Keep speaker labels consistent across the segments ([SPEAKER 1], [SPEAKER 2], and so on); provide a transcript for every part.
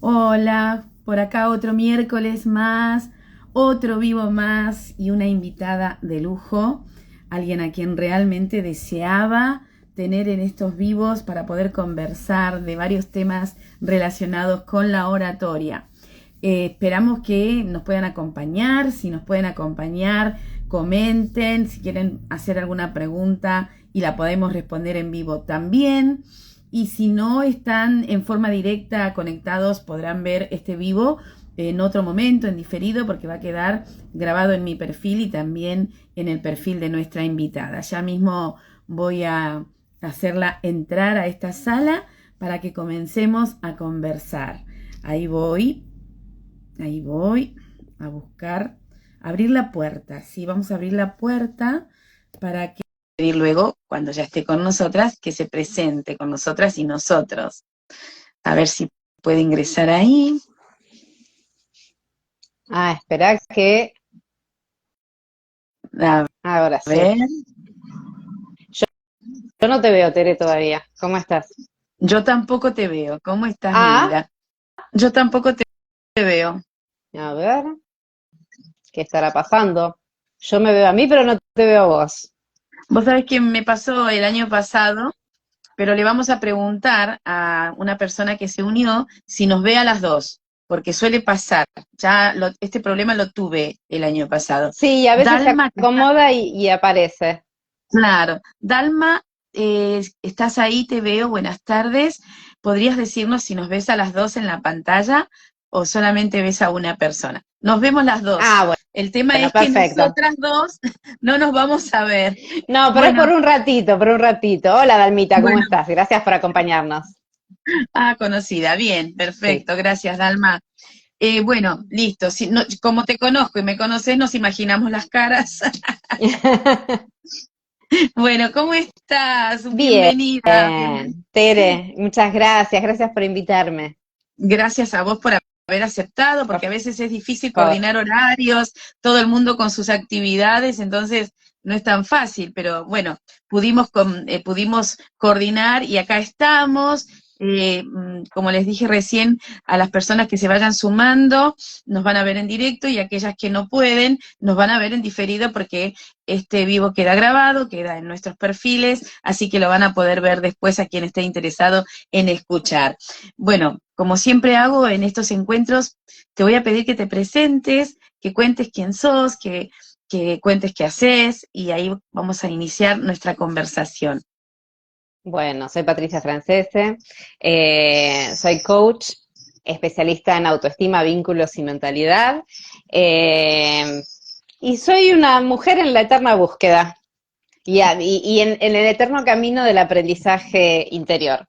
[SPEAKER 1] Hola, por acá otro miércoles más, otro vivo más y una invitada de lujo, alguien a quien realmente deseaba tener en estos vivos para poder conversar de varios temas relacionados con la oratoria. Esperamos que nos puedan acompañar, si nos pueden acompañar, comenten, si quieren hacer alguna pregunta y la podemos responder en vivo también. Y si no están en forma directa conectados, podrán ver este vivo en otro momento, en diferido, porque va a quedar grabado en mi perfil y también en el perfil de nuestra invitada. Ya mismo voy a hacerla entrar a esta sala para que comencemos a conversar. Ahí voy a buscar, abrir la puerta. Sí, vamos a abrir la puerta para que pedir luego, cuando ya esté con nosotras, que se presente con nosotras y nosotros. A ver si puede ingresar ahí.
[SPEAKER 2] Espera que
[SPEAKER 1] A
[SPEAKER 2] ahora sí.
[SPEAKER 1] ver,
[SPEAKER 2] Yo, yo no te veo, Tere, todavía. ¿Cómo estás?
[SPEAKER 1] yo tampoco te veo. ¿Cómo estás, mi
[SPEAKER 2] Ah,
[SPEAKER 1] vida? Yo tampoco te veo.
[SPEAKER 2] a ver, ¿qué estará pasando? Yo me veo a mí, pero no te veo a vos.
[SPEAKER 1] Vos sabés que me pasó el año pasado, pero le vamos a preguntar a una persona que se unió si nos ve a las dos, porque suele pasar. Este problema lo tuve el año pasado.
[SPEAKER 2] Sí, a veces se
[SPEAKER 1] Dalma,
[SPEAKER 2] acomoda y aparece.
[SPEAKER 1] claro. Dalma, estás ahí, te veo, buenas tardes. ¿Podrías decirnos si nos ves a las dos en la pantalla o solamente ves a una persona? Nos vemos las dos.
[SPEAKER 2] Ah,
[SPEAKER 1] El tema
[SPEAKER 2] bueno,
[SPEAKER 1] es que
[SPEAKER 2] perfecto.
[SPEAKER 1] nosotras dos no nos vamos a ver.
[SPEAKER 2] No, pero es
[SPEAKER 1] Bueno,
[SPEAKER 2] por un ratito, por un ratito. Hola, Dalmita, ¿cómo
[SPEAKER 1] bueno,
[SPEAKER 2] estás? Gracias por acompañarnos.
[SPEAKER 1] conocida. Bien,
[SPEAKER 2] Sí.
[SPEAKER 1] perfecto. Gracias, Dalma. Bueno, listo. Si, como te conozco y me conoces, nos imaginamos las caras. Bueno, ¿cómo estás?
[SPEAKER 2] Bien,
[SPEAKER 1] Bienvenida.
[SPEAKER 2] Tere, muchas gracias. Gracias por invitarme.
[SPEAKER 1] Gracias a vos por haber aceptado,
[SPEAKER 2] Por
[SPEAKER 1] porque a veces es difícil
[SPEAKER 2] favor.
[SPEAKER 1] coordinar horarios, todo el mundo con sus actividades, entonces no es tan fácil, pero bueno, pudimos coordinar y acá estamos. Como les dije recién, a las personas que se vayan sumando nos van a ver en directo y aquellas que no pueden nos van a ver en diferido porque este vivo queda grabado, queda en nuestros perfiles, así que lo van a poder ver después a quien esté interesado en escuchar. Bueno, como siempre hago en estos encuentros, te voy a pedir que te presentes, que cuentes quién sos, que cuentes qué haces y ahí vamos a iniciar nuestra conversación.
[SPEAKER 2] Bueno, soy Patricia Francese, soy coach, especialista en autoestima, vínculos y mentalidad, eh, y soy una mujer en la eterna búsqueda y en el eterno camino del aprendizaje interior.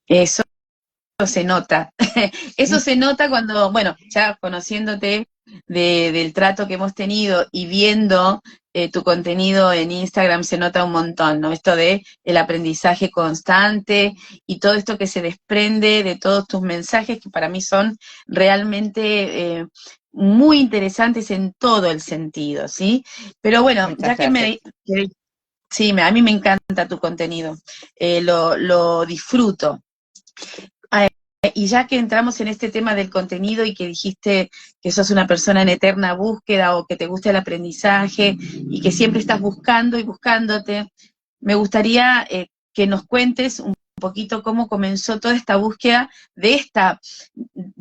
[SPEAKER 1] Eso se nota. Eso se nota cuando, bueno, ya conociéndote del trato que hemos tenido y viendo tu contenido en Instagram se nota un montón, ¿no? Esto de el aprendizaje constante y todo esto que se desprende de todos tus mensajes que para mí son realmente muy interesantes en todo el sentido, ¿sí? Pero bueno,
[SPEAKER 2] Muchas gracias.
[SPEAKER 1] sí, a mí me encanta tu contenido, lo disfruto. Y ya que entramos en este tema del contenido y que dijiste que sos una persona en eterna búsqueda o que te gusta el aprendizaje y que siempre estás buscando y buscándote, me gustaría que nos cuentes un poquito cómo comenzó toda esta búsqueda de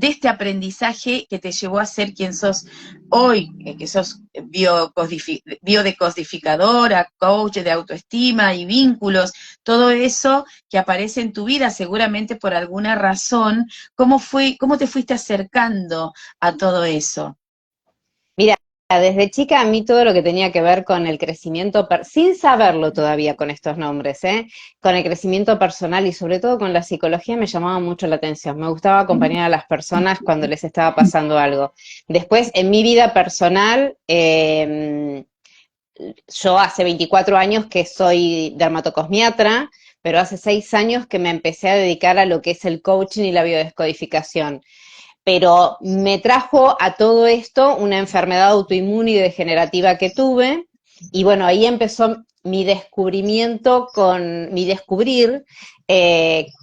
[SPEAKER 1] este aprendizaje que te llevó a ser quien sos hoy, que sos biodecodificadora, coach de autoestima y vínculos, todo eso que aparece en tu vida seguramente por alguna razón. ¿Cómo te fuiste acercando a todo eso?
[SPEAKER 2] Mira, desde chica a mí todo lo que tenía que ver con el crecimiento, sin saberlo todavía con estos nombres, con el crecimiento personal y sobre todo con la psicología me llamaba mucho la atención. Me gustaba acompañar a las personas cuando les estaba pasando algo. Después, en mi vida personal, yo hace 24 años que soy dermatocosmiatra, pero hace 6 años que me empecé a dedicar a lo que es el coaching y la biodescodificación. Pero me trajo a todo esto una enfermedad autoinmune y degenerativa que tuve, y bueno, ahí empezó mi descubrimiento con mi descubrir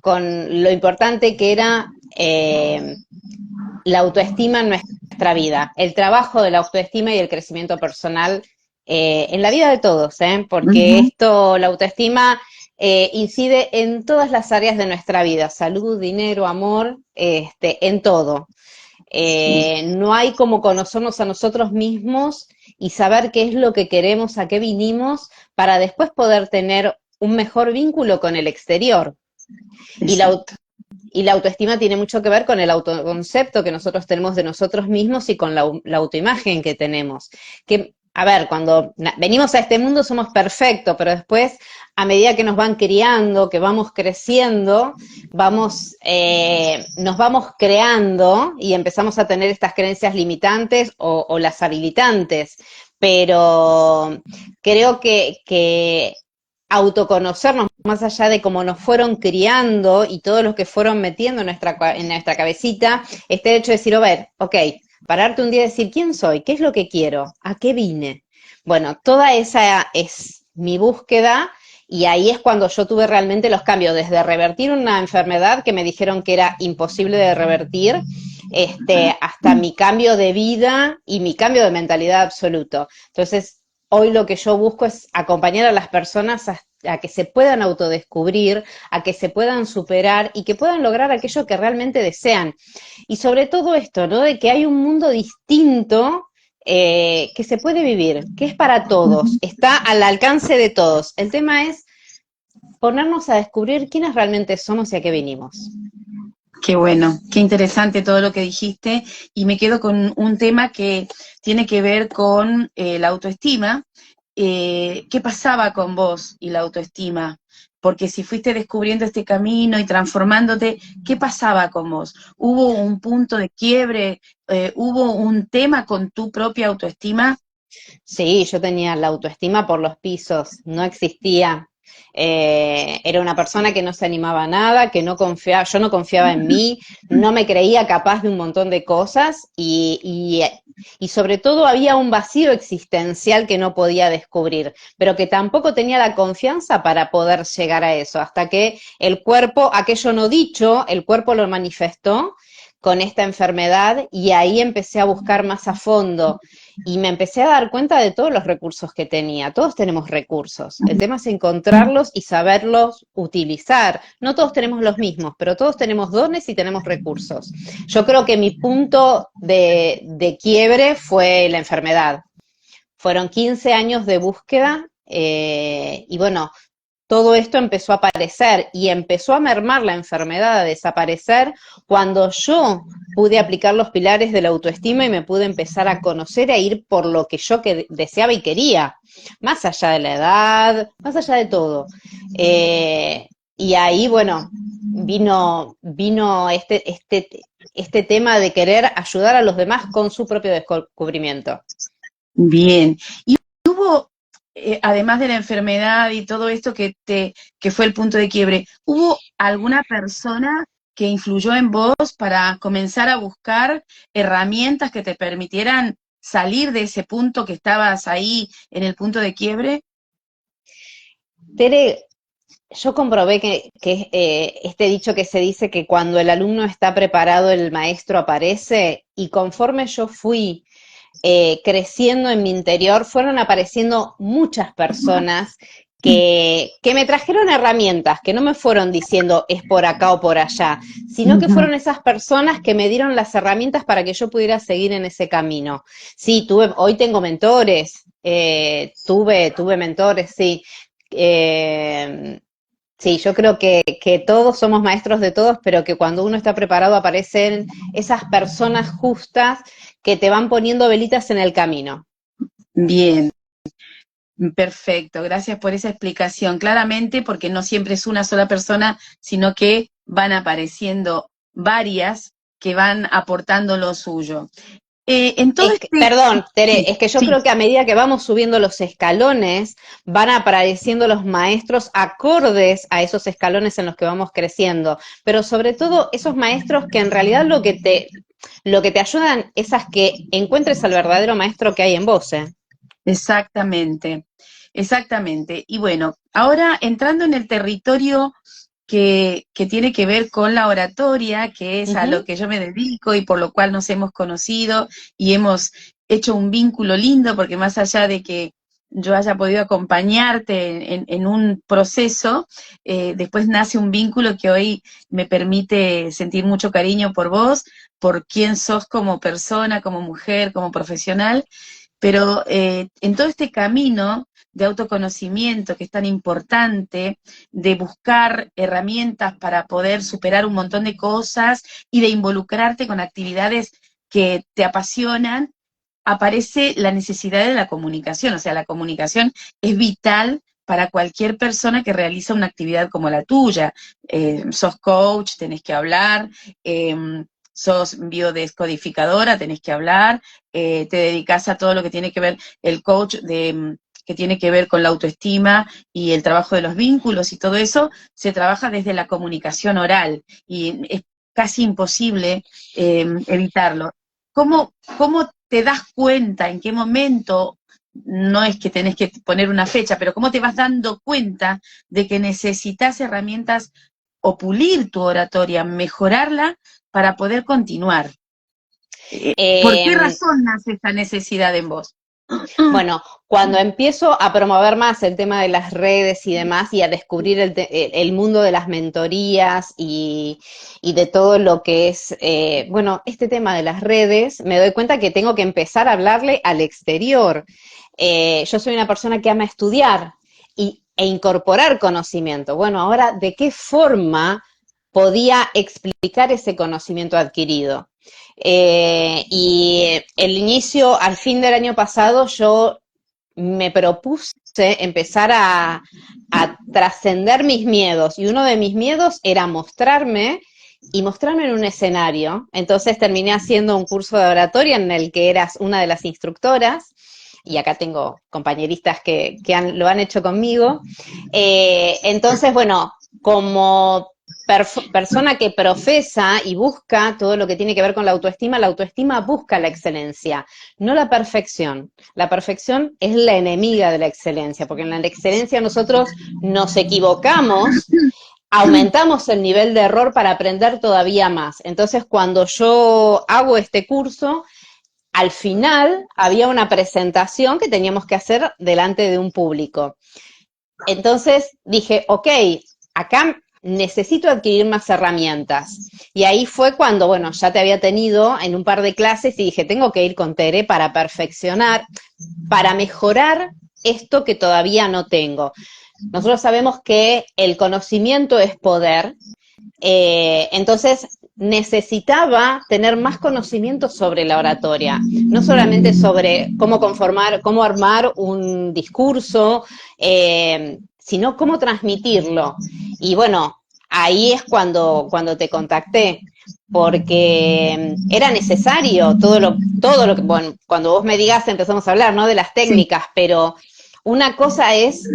[SPEAKER 2] con lo importante que era la autoestima en nuestra vida, el trabajo de la autoestima y el crecimiento personal en la vida de todos, porque
[SPEAKER 1] Ujú.
[SPEAKER 2] esto, la autoestima incide en todas las áreas de nuestra vida, salud, dinero, amor, en todo.
[SPEAKER 1] Sí,
[SPEAKER 2] No hay como conocernos a nosotros mismos y saber qué es lo que queremos, a qué vinimos, para después poder tener un mejor vínculo con el exterior. Y la,
[SPEAKER 1] exacto.
[SPEAKER 2] y la autoestima tiene mucho que ver con el autoconcepto que nosotros tenemos de nosotros mismos y con la autoimagen que tenemos. Que, a ver, cuando venimos a este mundo somos perfectos, pero después, a medida que nos van criando, que vamos creciendo, nos vamos creando y empezamos a tener estas creencias limitantes o las habilitantes. Pero creo que autoconocernos más allá de cómo nos fueron criando y todos los que fueron metiendo en nuestra cabecita, este hecho de decir, a ver, ok, pararte un día y decir, ¿quién soy? ¿Qué es lo que quiero? ¿A qué vine? Bueno, toda esa es mi búsqueda y ahí es cuando yo tuve realmente los cambios, desde revertir una enfermedad que me dijeron que era imposible de revertir, hasta mi cambio de vida y mi cambio de mentalidad absoluto. Entonces, hoy lo que yo busco es acompañar a las personas a que se puedan autodescubrir, a que se puedan superar y que puedan lograr aquello que realmente desean. Y sobre todo esto, ¿no? De que hay un mundo distinto que se puede vivir, que es para todos,
[SPEAKER 1] Ujú.
[SPEAKER 2] está al alcance de todos. El tema es ponernos a descubrir quiénes realmente somos y a qué vinimos.
[SPEAKER 1] Qué bueno, qué interesante todo lo que dijiste y me quedo con un tema que tiene que ver con la autoestima. ¿Qué pasaba con vos y la autoestima? Porque si fuiste descubriendo este camino y transformándote, ¿qué pasaba con vos? ¿Hubo un punto de quiebre? ¿Hubo un tema con tu propia autoestima?
[SPEAKER 2] Sí, yo tenía la autoestima por los pisos, no existía. Era una persona que no se animaba a nada, que no confiaba, yo no confiaba en mí, no me creía capaz de un montón de cosas y sobre todo había un vacío existencial que no podía descubrir, pero que tampoco tenía la confianza para poder llegar a eso, hasta que el cuerpo, aquello no dicho, el cuerpo lo manifestó con esta enfermedad y ahí empecé a buscar más a fondo y me empecé a dar cuenta de todos los recursos que tenía. Todos tenemos recursos. El tema es encontrarlos y saberlos utilizar. No todos tenemos los mismos, pero todos tenemos dones y tenemos recursos. Yo creo que mi punto de quiebre fue la enfermedad. Fueron 15 años de búsqueda y bueno, todo esto empezó a aparecer y empezó a mermar la enfermedad, a desaparecer, cuando yo pude aplicar los pilares de la autoestima y me pude empezar a conocer e ir por lo que yo deseaba y quería, más allá de la edad, más allá de todo. Y ahí, bueno, vino este tema de querer ayudar a los demás con su propio descubrimiento.
[SPEAKER 1] Bien. ¿Y hubo, además de la enfermedad y todo esto que fue el punto de quiebre, hubo alguna persona que influyó en vos para comenzar a buscar herramientas que te permitieran salir de ese punto que estabas ahí en el punto de quiebre?
[SPEAKER 2] Tere, yo comprobé que este dicho que se dice que cuando el alumno está preparado, el maestro aparece, y conforme yo fui creciendo en mi interior, fueron apareciendo muchas personas que me trajeron herramientas, que no me fueron diciendo es por acá o por allá, sino que
[SPEAKER 1] Ujú.
[SPEAKER 2] fueron esas personas que me dieron las herramientas para que yo pudiera seguir en ese camino. Sí, hoy tengo mentores, tuve mentores, sí. Eh, Sí, yo creo que todos somos maestros de todos, pero que cuando uno está preparado aparecen esas personas justas que te van poniendo velitas en el camino.
[SPEAKER 1] Bien, perfecto. Gracias por esa explicación. Claramente, porque no siempre es una sola persona, sino que van apareciendo varias que van aportando lo suyo. En todo este...
[SPEAKER 2] Perdón, Tere,
[SPEAKER 1] Sí,
[SPEAKER 2] es que yo
[SPEAKER 1] sí,
[SPEAKER 2] creo que a medida que vamos subiendo los escalones, van apareciendo los maestros acordes a esos escalones en los que vamos creciendo, pero sobre todo esos maestros que en realidad lo que te ayudan es a que encuentres al verdadero maestro que hay en vos, ¿eh?
[SPEAKER 1] exactamente, exactamente. Y bueno, ahora entrando en el territorio que tiene que ver con la oratoria, que es a lo
[SPEAKER 2] Ujú.
[SPEAKER 1] que yo me dedico y por lo cual nos hemos conocido y hemos hecho un vínculo lindo, porque más allá de que yo haya podido acompañarte en un proceso, después nace un vínculo que hoy me permite sentir mucho cariño por vos, por quién sos como persona, como mujer, como profesional, pero en todo este camino de autoconocimiento que es tan importante, de buscar herramientas para poder superar un montón de cosas y de involucrarte con actividades que te apasionan, aparece la necesidad de la comunicación. O sea, la comunicación es vital para cualquier persona que realiza una actividad como la tuya. Sos coach, tenés que hablar, sos biodescodificadora, tenés que hablar, te dedicas a todo lo que tiene que ver el coach que tiene que ver con la autoestima y el trabajo de los vínculos y todo eso, se trabaja desde la comunicación oral y es casi imposible evitarlo. ¿Cómo te das cuenta, en qué momento, no es que tenés que poner una fecha, pero cómo te vas dando cuenta de que necesitas herramientas o pulir tu oratoria, mejorarla para poder continuar? ¿Por qué
[SPEAKER 2] Eh,
[SPEAKER 1] razón nace esta necesidad en vos?
[SPEAKER 2] Bueno, cuando empiezo a promover más el tema de las redes y demás y a descubrir el mundo de las mentorías y de todo lo que es, bueno, este tema de las redes, me doy cuenta que tengo que empezar a hablarle al exterior. Yo soy una persona que ama estudiar e incorporar conocimiento. Bueno, ahora, ¿de qué forma podía explicar ese conocimiento adquirido? Y el inicio, al fin del año pasado, yo me propuse empezar a trascender mis miedos. Y uno de mis miedos era mostrarme y mostrarme en un escenario. Entonces terminé haciendo un curso de oratoria en el que eras una de las instructoras. Y acá tengo compañeristas que lo han hecho conmigo. Entonces, bueno, como persona que profesa y busca todo lo que tiene que ver con la autoestima busca la excelencia, no la perfección. La perfección es la enemiga de la excelencia, porque en la excelencia nosotros nos equivocamos, aumentamos el nivel de error para aprender todavía más. Entonces, cuando yo hago este curso, al final había una presentación que teníamos que hacer delante de un público. Entonces dije, ok, acá necesito adquirir más herramientas. Y ahí fue cuando, bueno, ya te había tenido en un par de clases y dije, tengo que ir con Tere para perfeccionar, para mejorar esto que todavía no tengo. Nosotros sabemos que el conocimiento es poder, entonces necesitaba tener más conocimiento sobre la oratoria, no solamente sobre cómo conformar, cómo armar un discurso, sino cómo transmitirlo. Y bueno, ahí es cuando te contacté, porque era necesario todo lo que, bueno, cuando vos me digas empezamos a hablar, ¿no? De las
[SPEAKER 1] Sí.
[SPEAKER 2] técnicas, pero una cosa es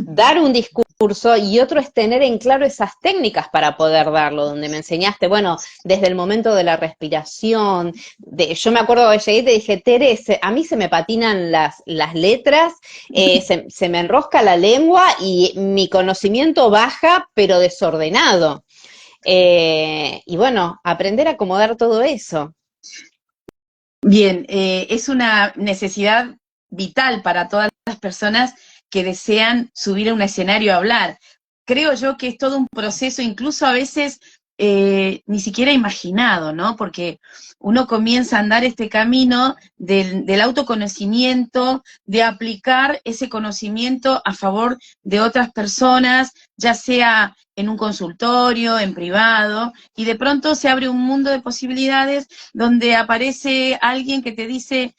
[SPEAKER 2] dar un discurso y otro es tener en claro esas técnicas para poder darlo, donde me enseñaste, bueno, desde el momento de la respiración, yo me acuerdo que llegué y te dije, Tere, a mí se me patinan las letras, se me enrosca la lengua y mi conocimiento baja, pero desordenado. Y bueno, aprender a acomodar todo eso.
[SPEAKER 1] Bien, es una necesidad vital para todas las personas que desean subir a un escenario a hablar. Creo yo que es todo un proceso, incluso a veces ni siquiera imaginado, ¿no? Porque uno comienza a andar este camino del autoconocimiento, de aplicar ese conocimiento a favor de otras personas, ya sea en un consultorio, en privado, y de pronto se abre un mundo de posibilidades donde aparece alguien que te dice,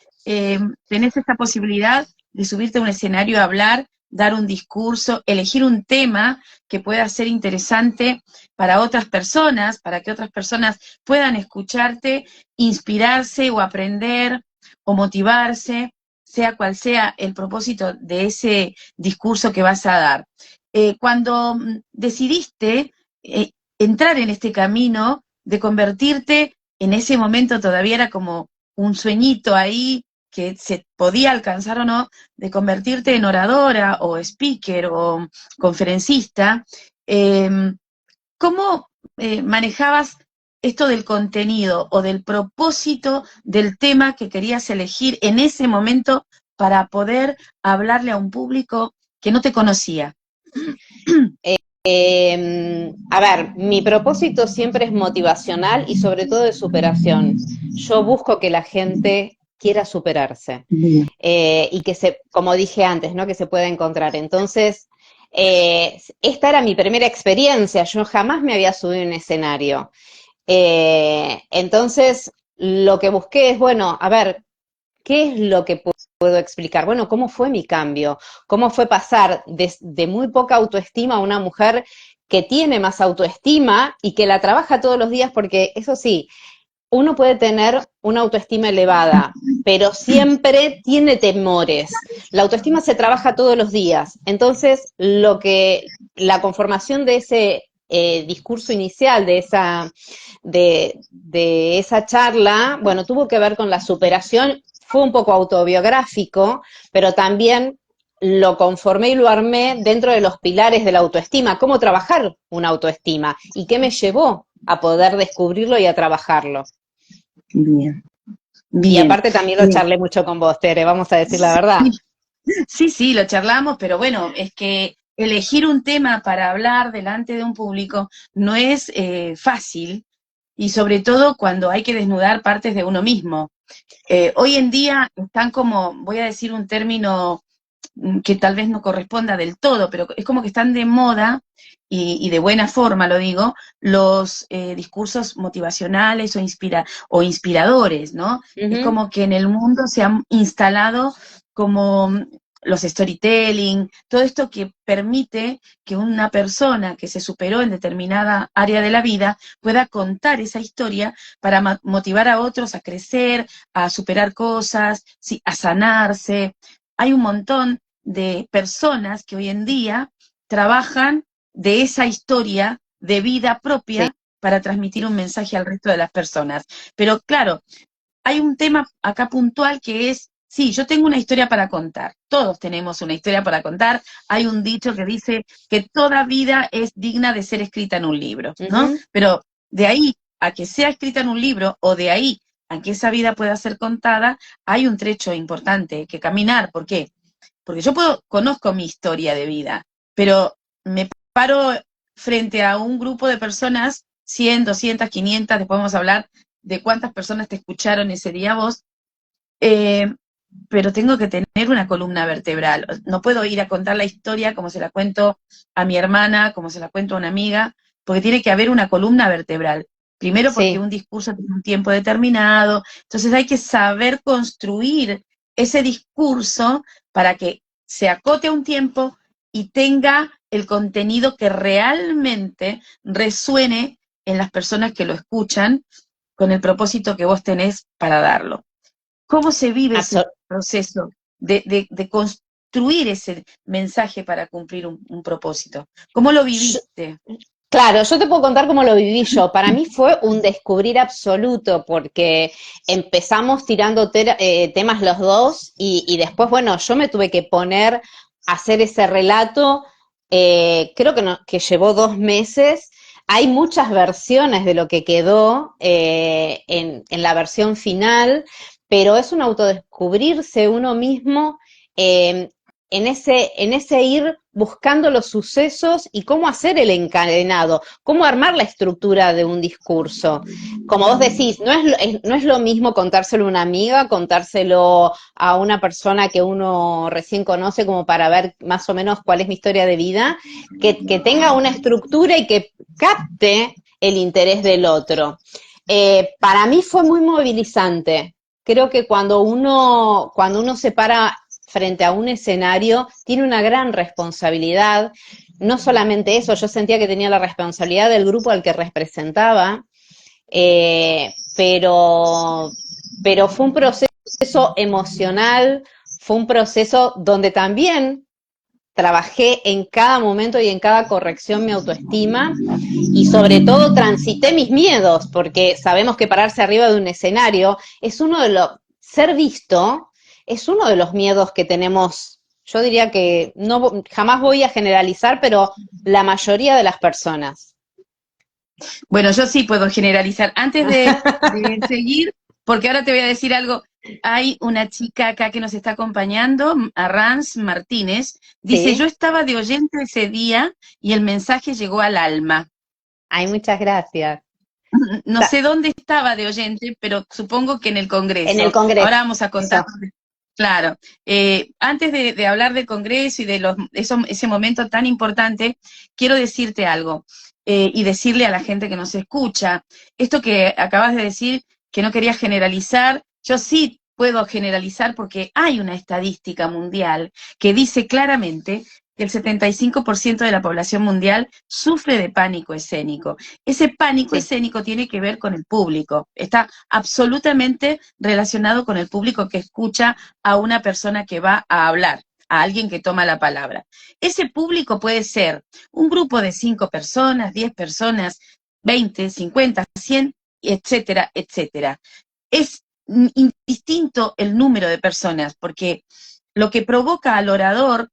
[SPEAKER 1] tenés esta posibilidad de subirte a un escenario a hablar, dar un discurso, elegir un tema que pueda ser interesante para otras personas, para que otras personas puedan escucharte, inspirarse o aprender o motivarse, sea cual sea el propósito de ese discurso que vas a dar. Cuando decidiste entrar en este camino de convertirte, en ese momento todavía era como un sueñito ahí que se podía alcanzar o no, de convertirte en oradora o speaker o conferencista, ¿Cómo manejabas esto del contenido o del propósito del tema que querías elegir en ese momento para poder hablarle a un público que no te conocía?
[SPEAKER 2] A ver, mi propósito siempre es motivacional y sobre todo de superación. Yo busco que la gente quiera superarse y que como dije antes, ¿no? Que se pueda encontrar. Entonces, esta era mi primera experiencia. Yo jamás me había subido a un escenario. Entonces, lo que busqué es, bueno, a ver, ¿qué es lo que puedo explicar? Bueno, ¿cómo fue mi cambio? ¿Cómo fue pasar de muy poca autoestima a una mujer que tiene más autoestima y que la trabaja todos los días? Porque eso sí, uno puede tener una autoestima elevada, pero siempre tiene temores. La autoestima se trabaja todos los días. Entonces, la conformación de ese discurso inicial, de esa charla, bueno, tuvo que ver con la superación, fue un poco autobiográfico, pero también lo conformé y lo armé dentro de los pilares de la autoestima, cómo trabajar una autoestima y qué me llevó a poder descubrirlo y a trabajarlo.
[SPEAKER 1] Bien,
[SPEAKER 2] Y
[SPEAKER 1] bien.
[SPEAKER 2] aparte también lo charlé mucho con vos, Tere, vamos a decir la verdad.
[SPEAKER 1] Sí, sí, lo charlamos, pero bueno, es que elegir un tema para hablar delante de un público no es fácil, y sobre todo cuando hay que desnudar partes de uno mismo. Hoy en día están como, voy a decir un término que tal vez no corresponda del todo, pero es como que están de moda, y de buena forma lo digo, los discursos motivacionales o inspiradores, ¿no? Es como que en el mundo se han instalado como los storytelling, todo esto que permite que una persona que se superó en determinada área de la vida pueda contar esa historia para motivar a otros a crecer, a superar cosas, sí, a sanarse. Hay un montón de personas que hoy en día trabajan de esa historia de vida propia,
[SPEAKER 2] Sí.
[SPEAKER 1] para transmitir un mensaje al resto de las personas. Pero claro, hay un tema acá puntual que es, sí, yo tengo una historia para contar, todos tenemos una historia para contar. Hay un dicho que dice que toda vida es digna de ser escrita en un libro, ¿no? Pero de ahí a que sea escrita en un libro, o de ahí a que esa vida pueda ser contada, hay un trecho importante que caminar. ¿Por qué? Porque yo conozco mi historia de vida, pero me paro frente a un grupo de personas, 100, 200, 500, después vamos a hablar de cuántas personas te escucharon ese día vos, eh, pero tengo que tener una columna vertebral. No puedo ir a contar la historia como se la cuento a mi hermana, como se la cuento a una amiga, porque tiene que haber una columna vertebral. Primero porque
[SPEAKER 2] Sí.
[SPEAKER 1] un discurso tiene un tiempo determinado, entonces hay que saber construir ese discurso para que se acote a un tiempo y tenga el contenido que realmente resuene en las personas que lo escuchan, con el propósito que vos tenés para darlo. ¿Cómo se vive ese proceso de construir ese mensaje para cumplir un propósito? ¿Cómo lo viviste?
[SPEAKER 2] Claro, yo te puedo contar cómo lo viví yo. Para mí fue un descubrir absoluto porque empezamos tirando temas los dos y después, bueno, yo me tuve que poner a hacer ese relato. Creo que, que llevó 2 meses. Hay muchas versiones de lo que quedó en la versión final, pero es un autodescubrirse uno mismo eh, en ese ir buscando los sucesos y cómo hacer el encadenado, cómo armar la estructura de un discurso. Como vos decís, no es lo mismo contárselo a una amiga, contárselo a una persona que uno recién conoce como para ver más o menos cuál es mi historia de vida, que tenga una estructura y que capte el interés del otro. Para mí fue muy movilizante. Creo que cuando uno se para frente a un escenario, tiene una gran responsabilidad. No solamente eso, yo sentía que tenía la responsabilidad del grupo al que representaba, pero fue un proceso emocional, fue un proceso donde también trabajé en cada momento y en cada corrección mi autoestima y sobre todo transité mis miedos, porque sabemos que pararse arriba de un escenario es ser visto es uno de los miedos que tenemos, Yo diría que no, jamás voy a generalizar, pero la mayoría de las personas.
[SPEAKER 1] Bueno, yo sí puedo generalizar. Antes de seguir, porque ahora te voy a decir algo, hay una chica acá que nos está acompañando, Arrans Martínez, dice, yo
[SPEAKER 2] Sí.
[SPEAKER 1] estaba de oyente ese día y el mensaje llegó al alma.
[SPEAKER 2] Ay, muchas gracias.
[SPEAKER 1] No sé dónde estaba de oyente, pero supongo que en el
[SPEAKER 2] En el
[SPEAKER 1] Congreso.
[SPEAKER 2] Congreso.
[SPEAKER 1] Ahora vamos a contar. Claro, antes de hablar del Congreso y de ese momento tan importante, quiero decirte algo y decirle a la gente que nos escucha, esto que acabas de decir, que no querías generalizar, yo sí puedo generalizar porque hay una estadística mundial que dice claramente que el 75% de la población mundial sufre de pánico escénico. Ese pánico
[SPEAKER 2] Sí.
[SPEAKER 1] escénico tiene que ver con el público, está absolutamente relacionado con el público que escucha a una persona que va a hablar, a alguien que toma la palabra. Ese público puede ser un grupo de 5 personas, 10 personas, 20, 50, 100, etcétera, etcétera. Es indistinto el número de personas, porque lo que provoca al orador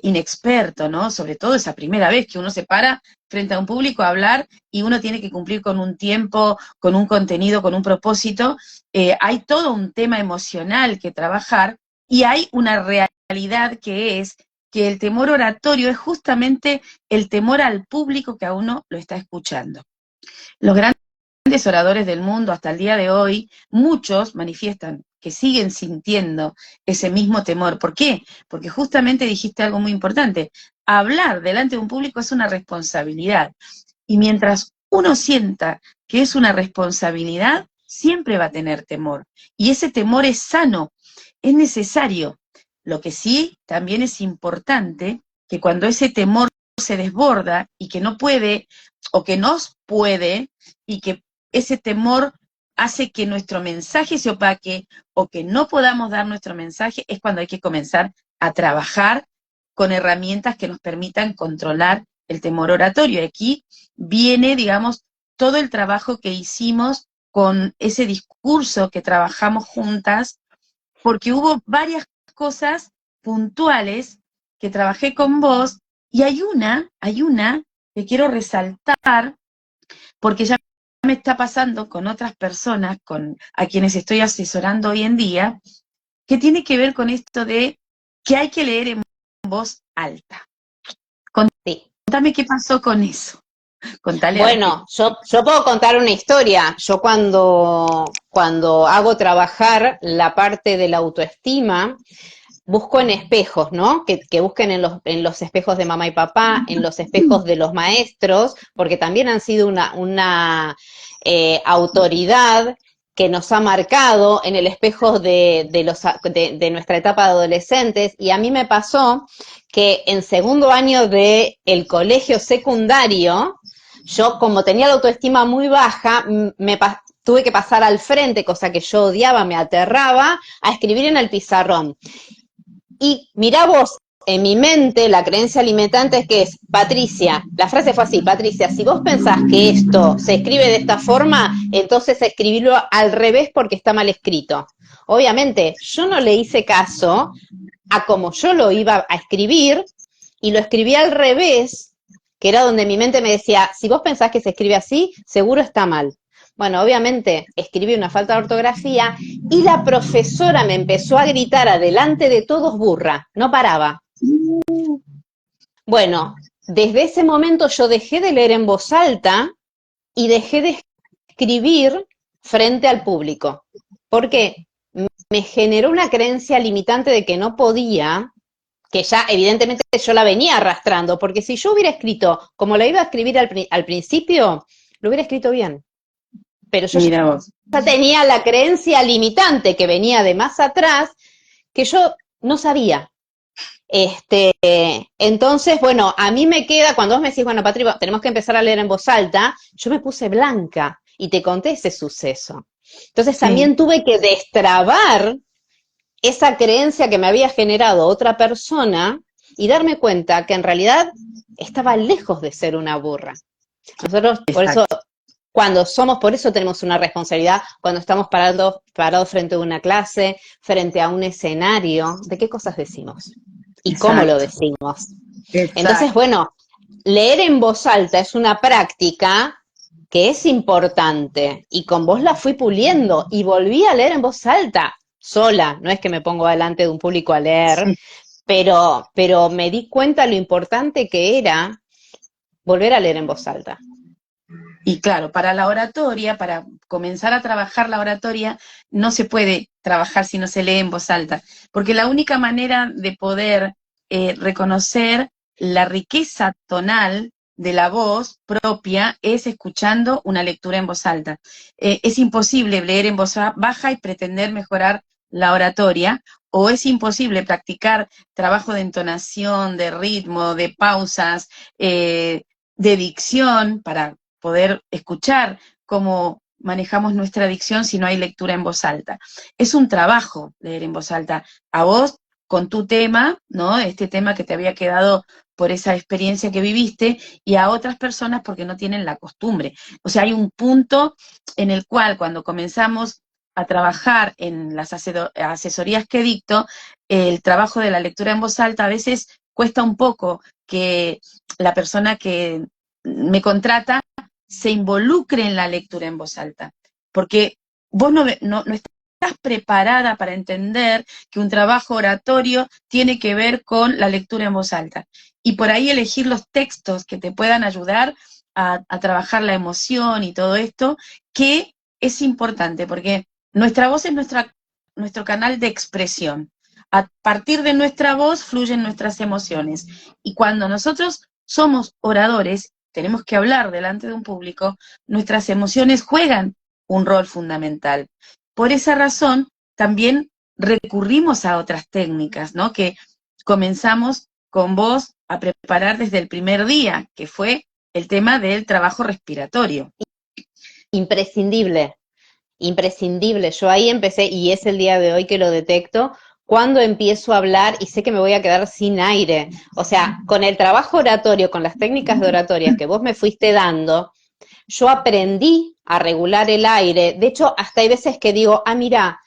[SPEAKER 1] inexperto, ¿no? Sobre todo esa primera vez que uno se para frente a un público a hablar y uno tiene que cumplir con un tiempo, con un contenido, con un propósito, hay todo un tema emocional que trabajar y hay una realidad que es que el temor oratorio es justamente el temor al público que a uno lo está escuchando. Los grandes oradores del mundo hasta el día de hoy, muchos manifiestan que siguen sintiendo ese mismo temor. ¿Por qué? Porque justamente dijiste algo muy importante. Hablar delante de un público es una responsabilidad. Y mientras uno sienta que es una responsabilidad, siempre va a tener temor. Y ese temor es sano, es necesario. Lo que sí también es importante que cuando ese temor se desborda y que no puede o que nos puede y que ese temor hace que nuestro mensaje se opaque o que no podamos dar nuestro mensaje, es cuando hay que comenzar a trabajar con herramientas que nos permitan controlar el temor oratorio. Y aquí viene, digamos, todo el trabajo que hicimos con ese discurso que trabajamos juntas, porque hubo varias cosas puntuales que trabajé con vos, y hay una que quiero resaltar, porque ya me está pasando con otras personas, a quienes estoy asesorando hoy en día, que tiene que ver con esto de que hay que leer en voz alta.
[SPEAKER 2] Sí.
[SPEAKER 1] Contame qué pasó con eso. Contale a la gente.
[SPEAKER 2] Bueno, yo puedo contar una historia. Yo cuando hago trabajar la parte de la autoestima, busco en espejos, ¿no? Que busquen en los espejos de mamá y papá, en los espejos de los maestros, porque también han sido una autoridad que nos ha marcado en el espejo de nuestra etapa de adolescentes. Y a mí me pasó que en segundo año del colegio secundario, yo como tenía la autoestima muy baja, tuve que pasar al frente, cosa que yo odiaba, me aterraba, a escribir en el pizarrón. Y mirá vos, en mi mente la creencia limitante es que es, Patricia, la frase fue así, Patricia, si vos pensás que esto se escribe de esta forma, entonces escribirlo al revés porque está mal escrito. Obviamente, yo no le hice caso a como yo lo iba a escribir y lo escribí al revés, que era donde mi mente me decía, si vos pensás que se escribe así, seguro está mal. Bueno, obviamente escribí una falta de ortografía y la profesora me empezó a gritar adelante de todos burra, no paraba. Bueno, desde ese momento yo dejé de leer en voz alta y dejé de escribir frente al público. ¿Por qué? Me generó una creencia limitante de que no podía, que ya evidentemente yo la venía arrastrando, porque si yo hubiera escrito como la iba a escribir al principio, lo hubiera escrito bien. Pero yo ya tenía la creencia limitante que venía de más atrás, que yo no sabía. Entonces, bueno, a mí me queda, cuando vos me decís, bueno, Patri, tenemos que empezar a leer en voz alta, yo me puse blanca y te conté ese suceso. Entonces también tuve que destrabar esa creencia que me había generado otra persona y darme cuenta que en realidad estaba lejos de ser una burra. Nosotros, por eso, por eso tenemos una responsabilidad cuando estamos parados frente a una clase, frente a un escenario, ¿de qué cosas decimos? ¿Y cómo lo
[SPEAKER 1] Exacto,
[SPEAKER 2] decimos? Entonces,
[SPEAKER 1] exacto.
[SPEAKER 2] bueno, leer en voz alta es una práctica que es importante y con vos la fui puliendo y volví a leer en voz alta, sola, no es que me pongo delante de un público a leer,
[SPEAKER 1] Sí.
[SPEAKER 2] pero me di cuenta lo importante que era volver a leer en voz alta.
[SPEAKER 1] Y claro, para la oratoria, para comenzar a trabajar la oratoria, no se puede trabajar si no se lee en voz alta, porque la única manera de poder reconocer la riqueza tonal de la voz propia es escuchando una lectura en voz alta. Es imposible leer en voz baja y pretender mejorar la oratoria, o es imposible practicar trabajo de entonación, de ritmo, de pausas, de dicción para poder escuchar cómo manejamos nuestra dicción si no hay lectura en voz alta. Es un trabajo leer en voz alta. A vos, con tu tema, ¿no? Este tema que te había quedado por esa experiencia que viviste, y a otras personas porque no tienen la costumbre. O sea, hay un punto en el cual cuando comenzamos a trabajar en las asesorías que dicto, el trabajo de la lectura en voz alta a veces cuesta un poco que la persona que me contrata se involucre en la lectura en voz alta, porque vos no estás preparada para entender que un trabajo oratorio tiene que ver con la lectura en voz alta. Y por ahí elegir los textos que te puedan ayudar a trabajar la emoción y todo esto, que es importante, porque nuestra voz es nuestro canal de expresión. A partir de nuestra voz fluyen nuestras emociones. Y cuando nosotros somos oradores, tenemos que hablar delante de un público, nuestras emociones juegan un rol fundamental. Por esa razón, también recurrimos a otras técnicas, ¿no? Que comenzamos con vos a preparar desde el primer día, que fue el tema del trabajo respiratorio.
[SPEAKER 2] Imprescindible, imprescindible. Yo ahí empecé, y es el día de hoy que lo detecto, cuando empiezo a hablar y sé que me voy a quedar sin aire. O sea, con el trabajo oratorio, con las técnicas de oratoria que vos me fuiste dando, yo aprendí a regular el aire. De hecho, hasta hay veces que digo, mira,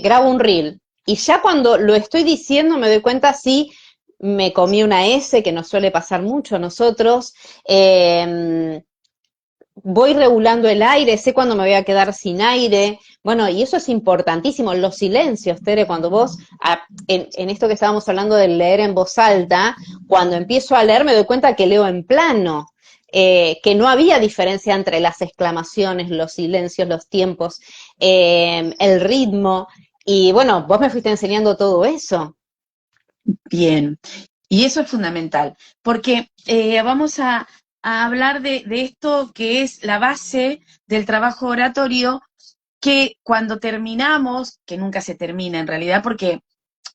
[SPEAKER 2] grabo un reel. Y ya cuando lo estoy diciendo me doy cuenta si me comí una S, que nos suele pasar mucho a nosotros. Voy regulando el aire, sé cuándo me voy a quedar sin aire. Bueno, y eso es importantísimo. Los silencios, Tere, cuando vos, en esto que estábamos hablando de leer en voz alta, cuando empiezo a leer me doy cuenta que leo en plano. Que no había diferencia entre las exclamaciones, los silencios, los tiempos, el ritmo. Y bueno, vos me fuiste enseñando todo eso.
[SPEAKER 1] Bien, y eso es fundamental, porque vamos a hablar de esto que es la base del trabajo oratorio, que cuando terminamos, que nunca se termina en realidad, porque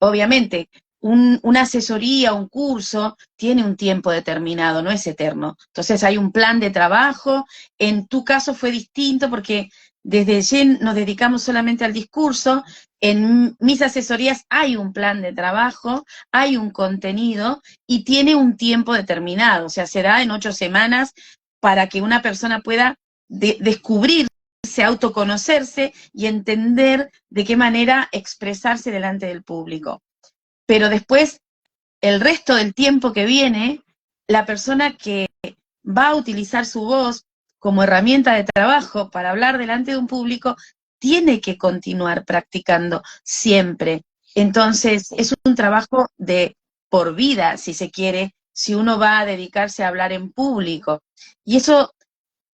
[SPEAKER 1] obviamente una asesoría, un curso, tiene un tiempo determinado, no es eterno. Entonces hay un plan de trabajo. En tu caso fue distinto porque desde Jen nos dedicamos solamente al discurso. En mis asesorías hay un plan de trabajo, hay un contenido y tiene un tiempo determinado. O sea, se da en 8 semanas para que una persona pueda descubrirse, autoconocerse y entender de qué manera expresarse delante del público. Pero después, el resto del tiempo que viene, la persona que va a utilizar su voz como herramienta de trabajo para hablar delante de un público, tiene que continuar practicando siempre. Entonces, es un trabajo de por vida, si se quiere, si uno va a dedicarse a hablar en público. Y eso,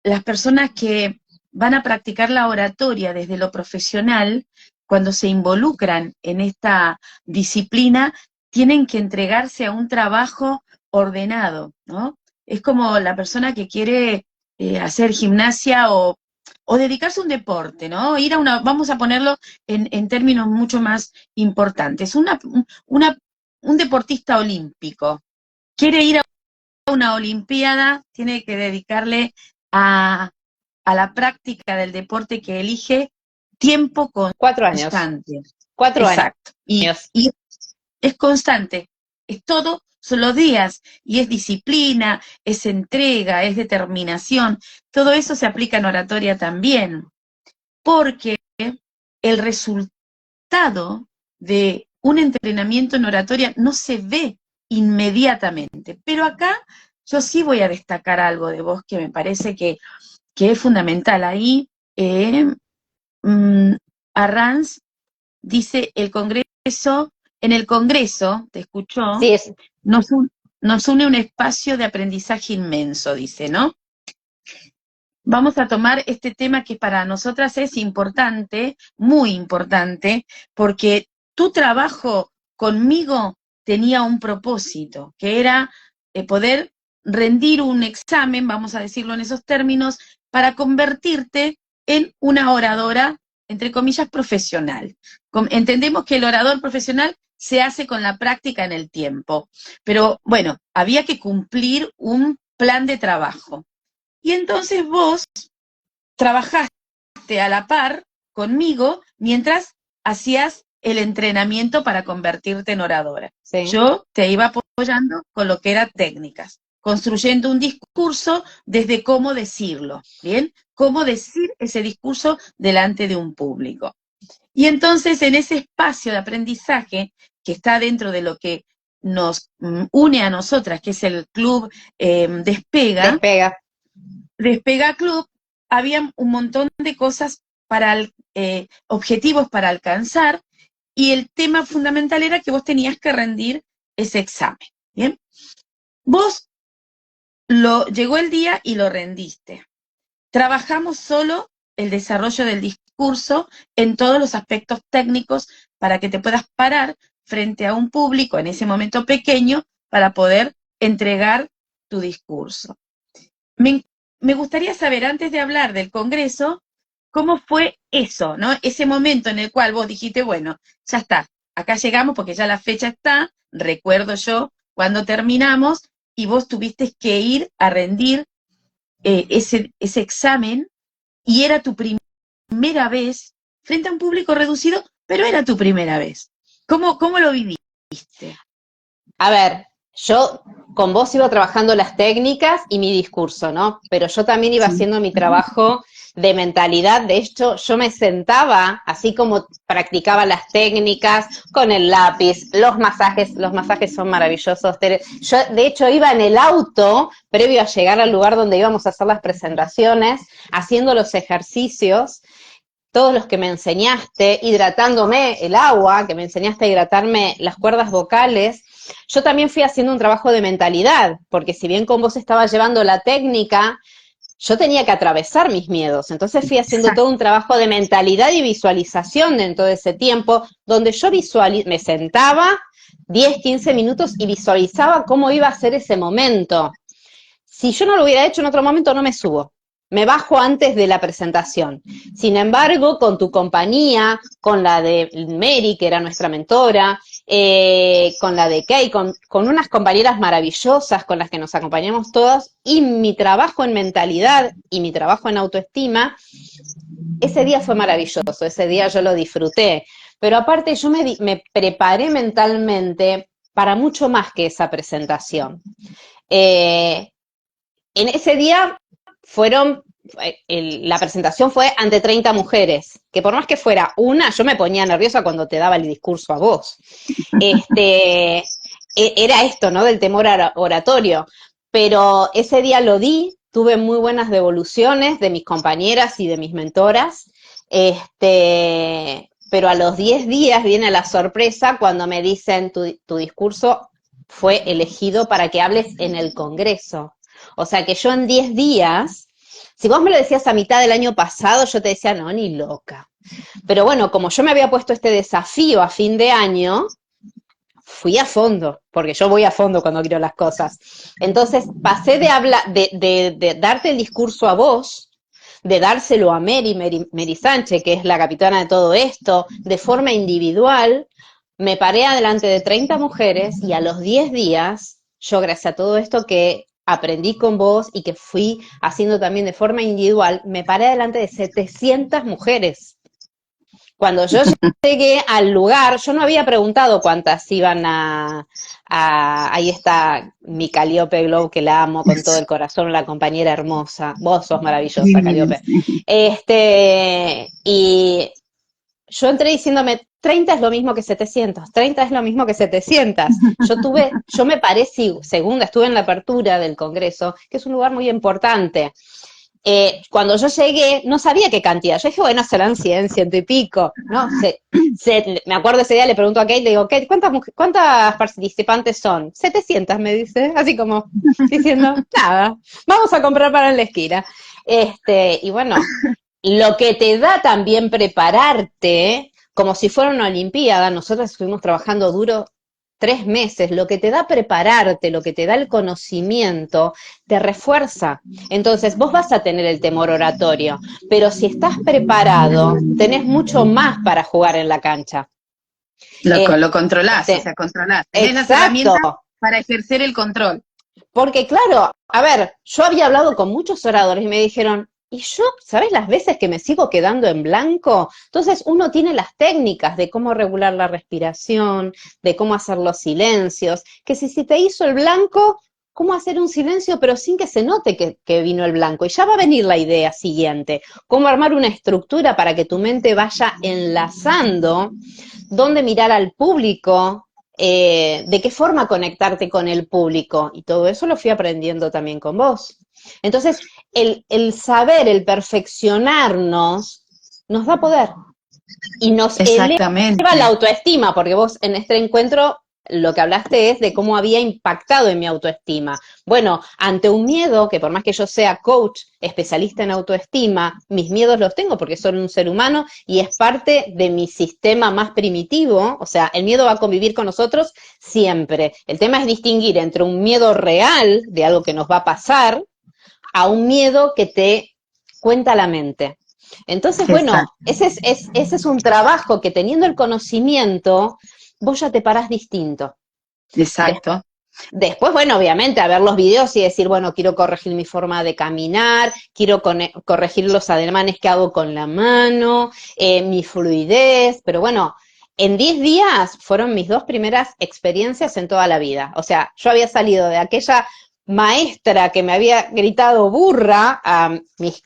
[SPEAKER 1] las personas que van a practicar la oratoria desde lo profesional, cuando se involucran en esta disciplina, tienen que entregarse a un trabajo ordenado, ¿no? Es como la persona que quiere hacer gimnasia o dedicarse a un deporte, ¿no? Ir a vamos a ponerlo en términos mucho más importantes, una, un deportista olímpico quiere ir a una olimpiada, tiene que dedicarle a, a la práctica del deporte que elige tiempo
[SPEAKER 2] 4 años.
[SPEAKER 1] constante.
[SPEAKER 2] 4 años.
[SPEAKER 1] Exacto. Y es constante. Es todo son los días, y es disciplina, es entrega, es determinación. Todo eso se aplica en oratoria también, porque el resultado de un entrenamiento en oratoria no se ve inmediatamente. Pero acá yo sí voy a destacar algo de vos que me parece que es fundamental. Ahí Arranz dice en el Congreso, te escuchó,
[SPEAKER 2] Sí, es,
[SPEAKER 1] nos une un espacio de aprendizaje inmenso, dice, ¿no? Vamos a tomar este tema que para nosotras es importante, muy importante, porque tu trabajo conmigo tenía un propósito, que era poder rendir un examen, vamos a decirlo en esos términos, para convertirte en una oradora, entre comillas, profesional. Entendemos que el orador profesional se hace con la práctica en el tiempo, pero bueno, había que cumplir un plan de trabajo. Y entonces vos trabajaste a la par conmigo mientras hacías el entrenamiento para convertirte en oradora.
[SPEAKER 2] sí.
[SPEAKER 1] Yo te iba apoyando con lo que eran técnicas, construyendo un discurso desde cómo decirlo, ¿bien? Cómo decir ese discurso delante de un público. Y entonces en ese espacio de aprendizaje que está dentro de lo que nos une a nosotras, que es el club Despega, Despega Club, había un montón de cosas objetivos para alcanzar, y el tema fundamental era que vos tenías que rendir ese examen, ¿bien? Vos llegó el día y lo rendiste. Trabajamos solo el desarrollo del discurso en todos los aspectos técnicos para que te puedas parar frente a un público en ese momento pequeño para poder entregar tu discurso. Me gustaría saber, antes de hablar del Congreso, cómo fue eso, ¿no? Ese momento en el cual vos dijiste, bueno, ya está, acá llegamos porque ya la fecha está, recuerdo yo cuando terminamos, y vos tuviste que ir a rendir ese examen, y era tu primera vez frente a un público reducido, pero era tu primera vez. ¿Cómo lo viviste?
[SPEAKER 2] A ver, yo con vos iba trabajando las técnicas y mi discurso, ¿no? Pero yo también iba
[SPEAKER 1] Sí.
[SPEAKER 2] haciendo mi trabajo de mentalidad. De hecho, yo me sentaba, así como practicaba las técnicas, con el lápiz, los masajes son maravillosos. Yo, de hecho, iba en el auto, previo a llegar al lugar donde íbamos a hacer las presentaciones, haciendo los ejercicios, todos los que me enseñaste, hidratándome el agua, que me enseñaste a hidratarme las cuerdas vocales. Yo también fui haciendo un trabajo de mentalidad, porque si bien con vos estaba llevando la técnica, yo tenía que atravesar mis miedos. Entonces fui haciendo todo un trabajo de mentalidad y visualización dentro de ese tiempo, donde yo me sentaba 10, 15 minutos y visualizaba cómo iba a ser ese momento. Si yo no lo hubiera hecho en otro momento, no me subo. Me bajo antes de la presentación. Sin embargo, con tu compañía, con la de Mary, que era nuestra mentora, con la de Kay, con unas compañeras maravillosas con las que nos acompañamos todas, y mi trabajo en mentalidad y mi trabajo en autoestima, ese día fue maravilloso, ese día yo lo disfruté. Pero aparte yo me preparé mentalmente para mucho más que esa presentación. En ese día la presentación fue ante 30 mujeres, que por más que fuera una, yo me ponía nerviosa cuando te daba el discurso a vos. Era esto, ¿no? Del temor oratorio. Pero ese día lo di, tuve muy buenas devoluciones de mis compañeras y de mis mentoras. Pero a los 10 días viene la sorpresa cuando me dicen tu discurso fue elegido para que hables en el Congreso. O sea que yo en 10 días, si vos me lo decías a mitad del año pasado, yo te decía, no, ni loca. Pero bueno, como yo me había puesto este desafío a fin de año, fui a fondo, porque yo voy a fondo cuando quiero las cosas. Entonces pasé de darte el discurso a vos, de dárselo a Mary Sánchez, que es la capitana de todo esto, de forma individual. Me paré adelante de 30 mujeres y a los 10 días, yo gracias a todo esto que aprendí con vos y que fui haciendo también de forma individual, me paré adelante de 700 mujeres. Cuando yo llegué al lugar, yo no había preguntado cuántas iban ahí está mi Calliope Glow, que la amo con todo el corazón, la compañera hermosa. Vos sos maravillosa, Calliope. Y yo entré diciéndome, 30 es lo mismo que 700, 30 es lo mismo que 700. Yo me paré segunda, estuve en la apertura del Congreso, que es un lugar muy importante. Cuando yo llegué, no sabía qué cantidad. Yo dije, bueno, serán 100, ciento y pico, ¿no? Me acuerdo ese día, le pregunto a Kate, le digo, Kate, ¿cuántas participantes son? 700, me dice, así como diciendo, nada, vamos a comprar para la esquina. Y bueno, lo que te da también prepararte, como si fuera una olimpiada, nosotros estuvimos trabajando duro 3 meses, lo que te da prepararte, lo que te da el conocimiento, te refuerza. Entonces, vos vas a tener el temor oratorio, pero si estás preparado, tenés mucho más para jugar en la cancha.
[SPEAKER 1] Lo controlás, o sea, controlás. Tenés las herramientas para ejercer el control.
[SPEAKER 2] Porque claro, a ver, yo había hablado con muchos oradores y me dijeron, y yo, ¿sabes las veces que me sigo quedando en blanco? Entonces uno tiene las técnicas de cómo regular la respiración, de cómo hacer los silencios, que si te hizo el blanco, cómo hacer un silencio pero sin que se note que vino el blanco. Y ya va a venir la idea siguiente, cómo armar una estructura para que tu mente vaya enlazando, dónde mirar al público, de qué forma conectarte con el público. Y todo eso lo fui aprendiendo también con vos. Entonces, el saber, el perfeccionarnos, nos da poder. Y nos eleva la autoestima, porque vos en este encuentro lo que hablaste es de cómo había impactado en mi autoestima. Bueno, ante un miedo, que por más que yo sea coach, especialista en autoestima, mis miedos los tengo porque soy un ser humano y es parte de mi sistema más primitivo, o sea, el miedo va a convivir con nosotros siempre. El tema es distinguir entre un miedo real, de algo que nos va a pasar, a un miedo que te cuenta la mente. Entonces, bueno, ese es un trabajo que teniendo el conocimiento, vos ya te parás distinto.
[SPEAKER 1] Exacto.
[SPEAKER 2] Después, bueno, obviamente, a ver los videos y decir, bueno, quiero corregir mi forma de caminar, quiero corregir los ademanes que hago con la mano, mi fluidez, pero bueno, en 10 días fueron mis 2 primeras experiencias en toda la vida. O sea, yo había salido de aquella maestra que me había gritado burra a mis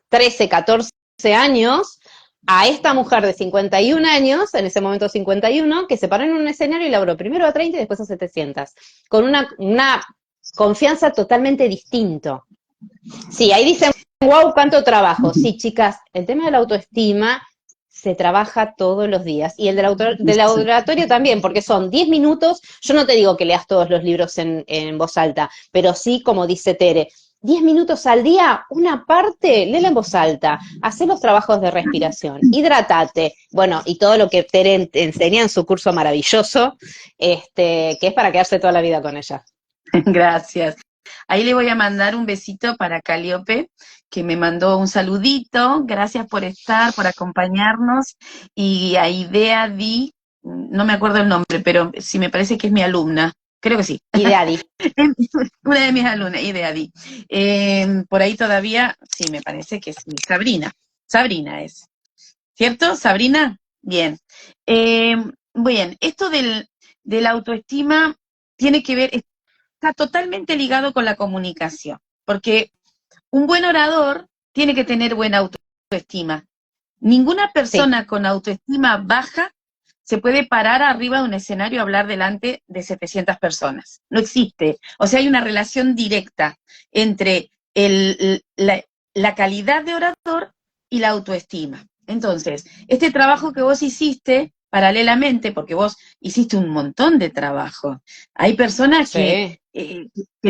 [SPEAKER 2] 13, 14 años, a esta mujer de 51 años, en ese momento 51, que se paró en un escenario y labró primero a 30 y después a 700, con una confianza totalmente distinto. Sí, ahí dicen, wow, cuánto trabajo. Sí, chicas, el tema de la autoestima se trabaja todos los días. Y el del oratorio también, porque son 10 minutos. Yo no te digo que leas todos los libros en voz alta, pero sí, como dice Tere, 10 minutos al día, una parte, léela en voz alta, hacé los trabajos de respiración, hidrátate, bueno, y todo lo que Tere enseña en su curso maravilloso, que es para quedarse toda la vida con ella.
[SPEAKER 1] Gracias. Ahí le voy a mandar un besito para Calliope, que me mandó un saludito. Gracias por estar, por acompañarnos. Y a Idea Di, no me acuerdo el nombre, pero sí me parece que es mi alumna. Creo que sí.
[SPEAKER 2] Idea Di.
[SPEAKER 1] Una de mis alumnas, Idea Di. Por ahí todavía, sí, me parece que es Sabrina. Sabrina es. ¿Cierto? ¿Sabrina? Bien. Bien, esto de la autoestima tiene que ver, está totalmente ligado con la comunicación, porque un buen orador tiene que tener buena autoestima. Ninguna persona con autoestima baja se puede parar arriba de un escenario a hablar delante de 700 personas. No existe. O sea, hay una relación directa entre la calidad de orador y la autoestima. Entonces, este trabajo que vos hiciste paralelamente, porque vos hiciste un montón de trabajo. Hay personas que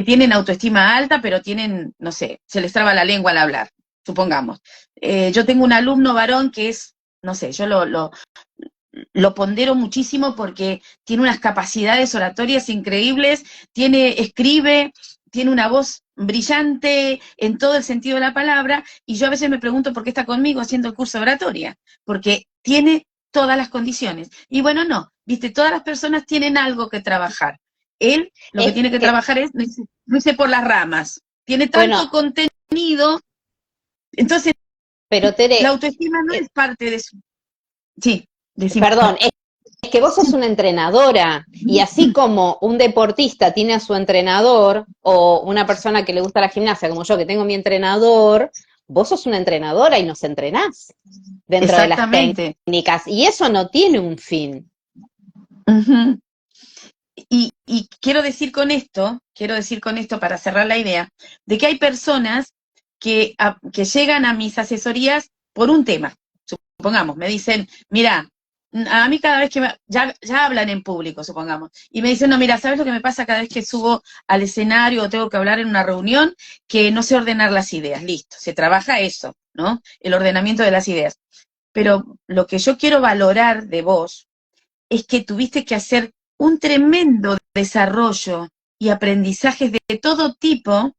[SPEAKER 1] tienen autoestima alta, pero tienen, no sé, se les traba la lengua al hablar, supongamos. Yo tengo un alumno varón que es, no sé, yo lo pondero muchísimo porque tiene unas capacidades oratorias increíbles, escribe, tiene una voz brillante en todo el sentido de la palabra, y yo a veces me pregunto por qué está conmigo haciendo el curso de oratoria, porque tiene todas las condiciones. Y bueno, no, viste, todas las personas tienen algo que trabajar. Él lo que tiene que trabajar es, no hice por las ramas, tiene tanto contenido, entonces
[SPEAKER 2] pero Tere,
[SPEAKER 1] la autoestima no es parte de su... Sí, decime.
[SPEAKER 2] Perdón, es que vos sos una entrenadora y así como un deportista tiene a su entrenador o una persona que le gusta la gimnasia como yo que tengo mi entrenador, vos sos una entrenadora y nos entrenás dentro de las
[SPEAKER 1] Exactamente.
[SPEAKER 2] técnicas y eso no tiene un fin.
[SPEAKER 1] Ujú. Y quiero decir con esto para cerrar la idea, de que hay personas que llegan a mis asesorías por un tema. Supongamos, me dicen, mira, a mí cada vez que ya hablan en público, supongamos, y me dicen, no, mira, ¿sabes lo que me pasa cada vez que subo al escenario o tengo que hablar en una reunión? Que no sé ordenar las ideas, listo, se trabaja eso, ¿no? El ordenamiento de las ideas. Pero lo que yo quiero valorar de vos es que tuviste que hacer un tremendo desarrollo y aprendizajes de todo tipo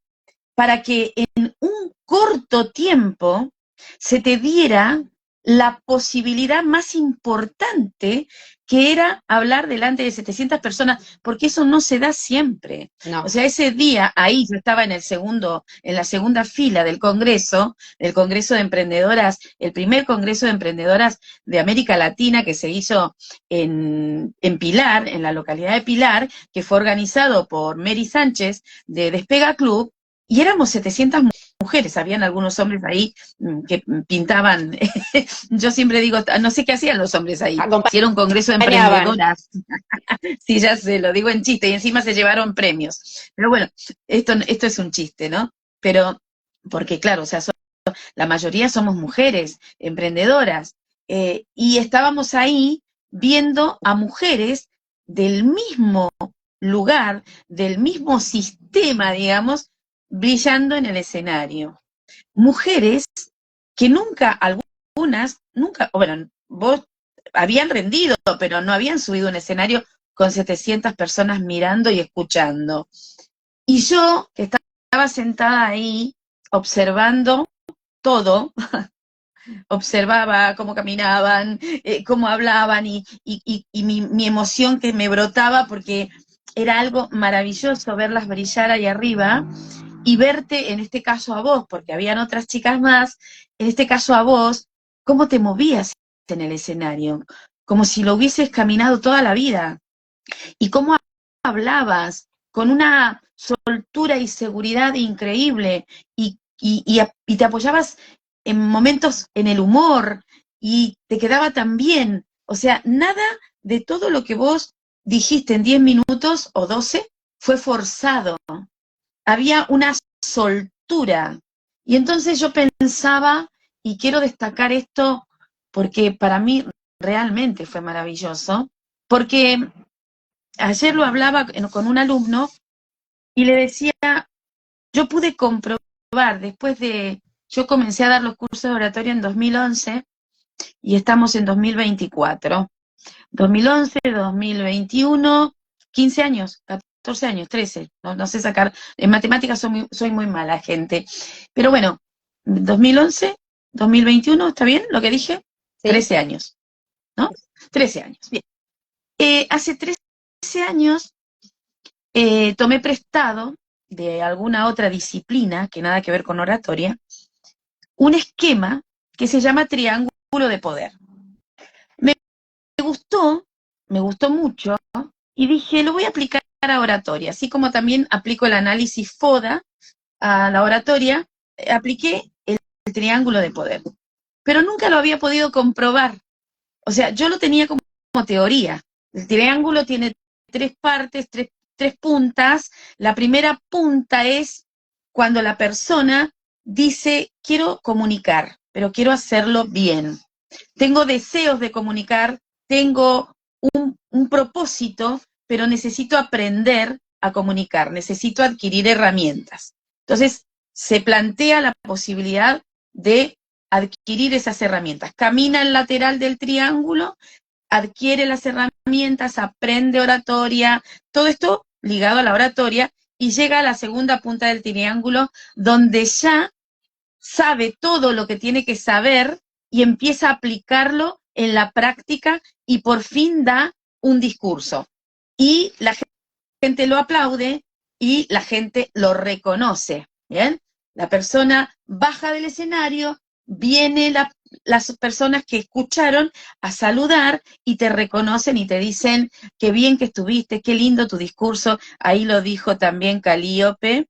[SPEAKER 1] para que en un corto tiempo se te diera la posibilidad más importante que era hablar delante de 700 personas, porque eso no se da siempre. O
[SPEAKER 2] No.
[SPEAKER 1] sea, ese día, ahí yo estaba en la segunda fila del Congreso de Emprendedoras, el primer Congreso de Emprendedoras de América Latina que se hizo en Pilar, en la localidad de Pilar, que fue organizado por Mary Sánchez de Despega Club, y éramos 700 mujeres, habían algunos hombres ahí que pintaban, yo siempre digo, no sé qué hacían los hombres ahí, si era un congreso de
[SPEAKER 2] Acompañaban.
[SPEAKER 1] emprendedoras, sí, ya sé, lo digo en chiste, y encima se llevaron premios. Pero bueno, esto es un chiste, ¿no? Pero, porque claro, o sea, la mayoría somos mujeres emprendedoras, y estábamos ahí viendo a mujeres del mismo lugar, del mismo sistema, digamos, brillando en el escenario. Mujeres que nunca, algunas, nunca, bueno, vos habían rendido, pero no habían subido un escenario con 700 personas mirando y escuchando. Y yo, que estaba sentada ahí, observando todo, observaba cómo caminaban, cómo hablaban y mi emoción que me brotaba porque era algo maravilloso verlas brillar ahí arriba y verte, en este caso a vos, porque habían otras chicas más, en este caso a vos, cómo te movías en el escenario, como si lo hubieses caminado toda la vida, y cómo hablabas con una soltura y seguridad increíble, y te apoyabas en momentos en el humor, y te quedaba tan bien, o sea, nada de todo lo que vos dijiste en 10 minutos o 12 fue forzado, había una soltura. Y entonces yo pensaba, y quiero destacar esto porque para mí realmente fue maravilloso, porque ayer lo hablaba con un alumno y le decía, yo pude comprobar después yo comencé a dar los cursos de oratoria en 2011 y estamos en 2024. 2011, 2021, 15 años, 14 años, 13, no sé sacar, en matemáticas soy muy mala gente, pero bueno, 2011, 2021, ¿está bien lo que dije?
[SPEAKER 2] ¿Sí?
[SPEAKER 1] 13 años, ¿no? 13 años, bien. Hace 13 años tomé prestado de alguna otra disciplina, que nada que ver con oratoria, un esquema que se llama triángulo de poder. Me gustó, me gustó mucho, y dije, lo voy a aplicar a oratoria, así como también aplico el análisis FODA a la oratoria, apliqué el triángulo de poder, pero nunca lo había podido comprobar. O sea, yo lo tenía como teoría. El triángulo tiene tres partes, tres puntas. La primera punta es cuando la persona dice, quiero comunicar, pero quiero hacerlo bien. Tengo deseos de comunicar, tengo un propósito, pero necesito aprender a comunicar, necesito adquirir herramientas. Entonces, se plantea la posibilidad de adquirir esas herramientas. Camina el lateral del triángulo, adquiere las herramientas, aprende oratoria, todo esto ligado a la oratoria, y llega a la segunda punta del triángulo, donde ya sabe todo lo que tiene que saber y empieza a aplicarlo en la práctica y por fin da un discurso. Y la gente lo aplaude y la gente lo reconoce, ¿bien? La persona baja del escenario, viene las personas que escucharon a saludar y te reconocen y te dicen qué bien que estuviste, qué lindo tu discurso. Ahí lo dijo también Calíope,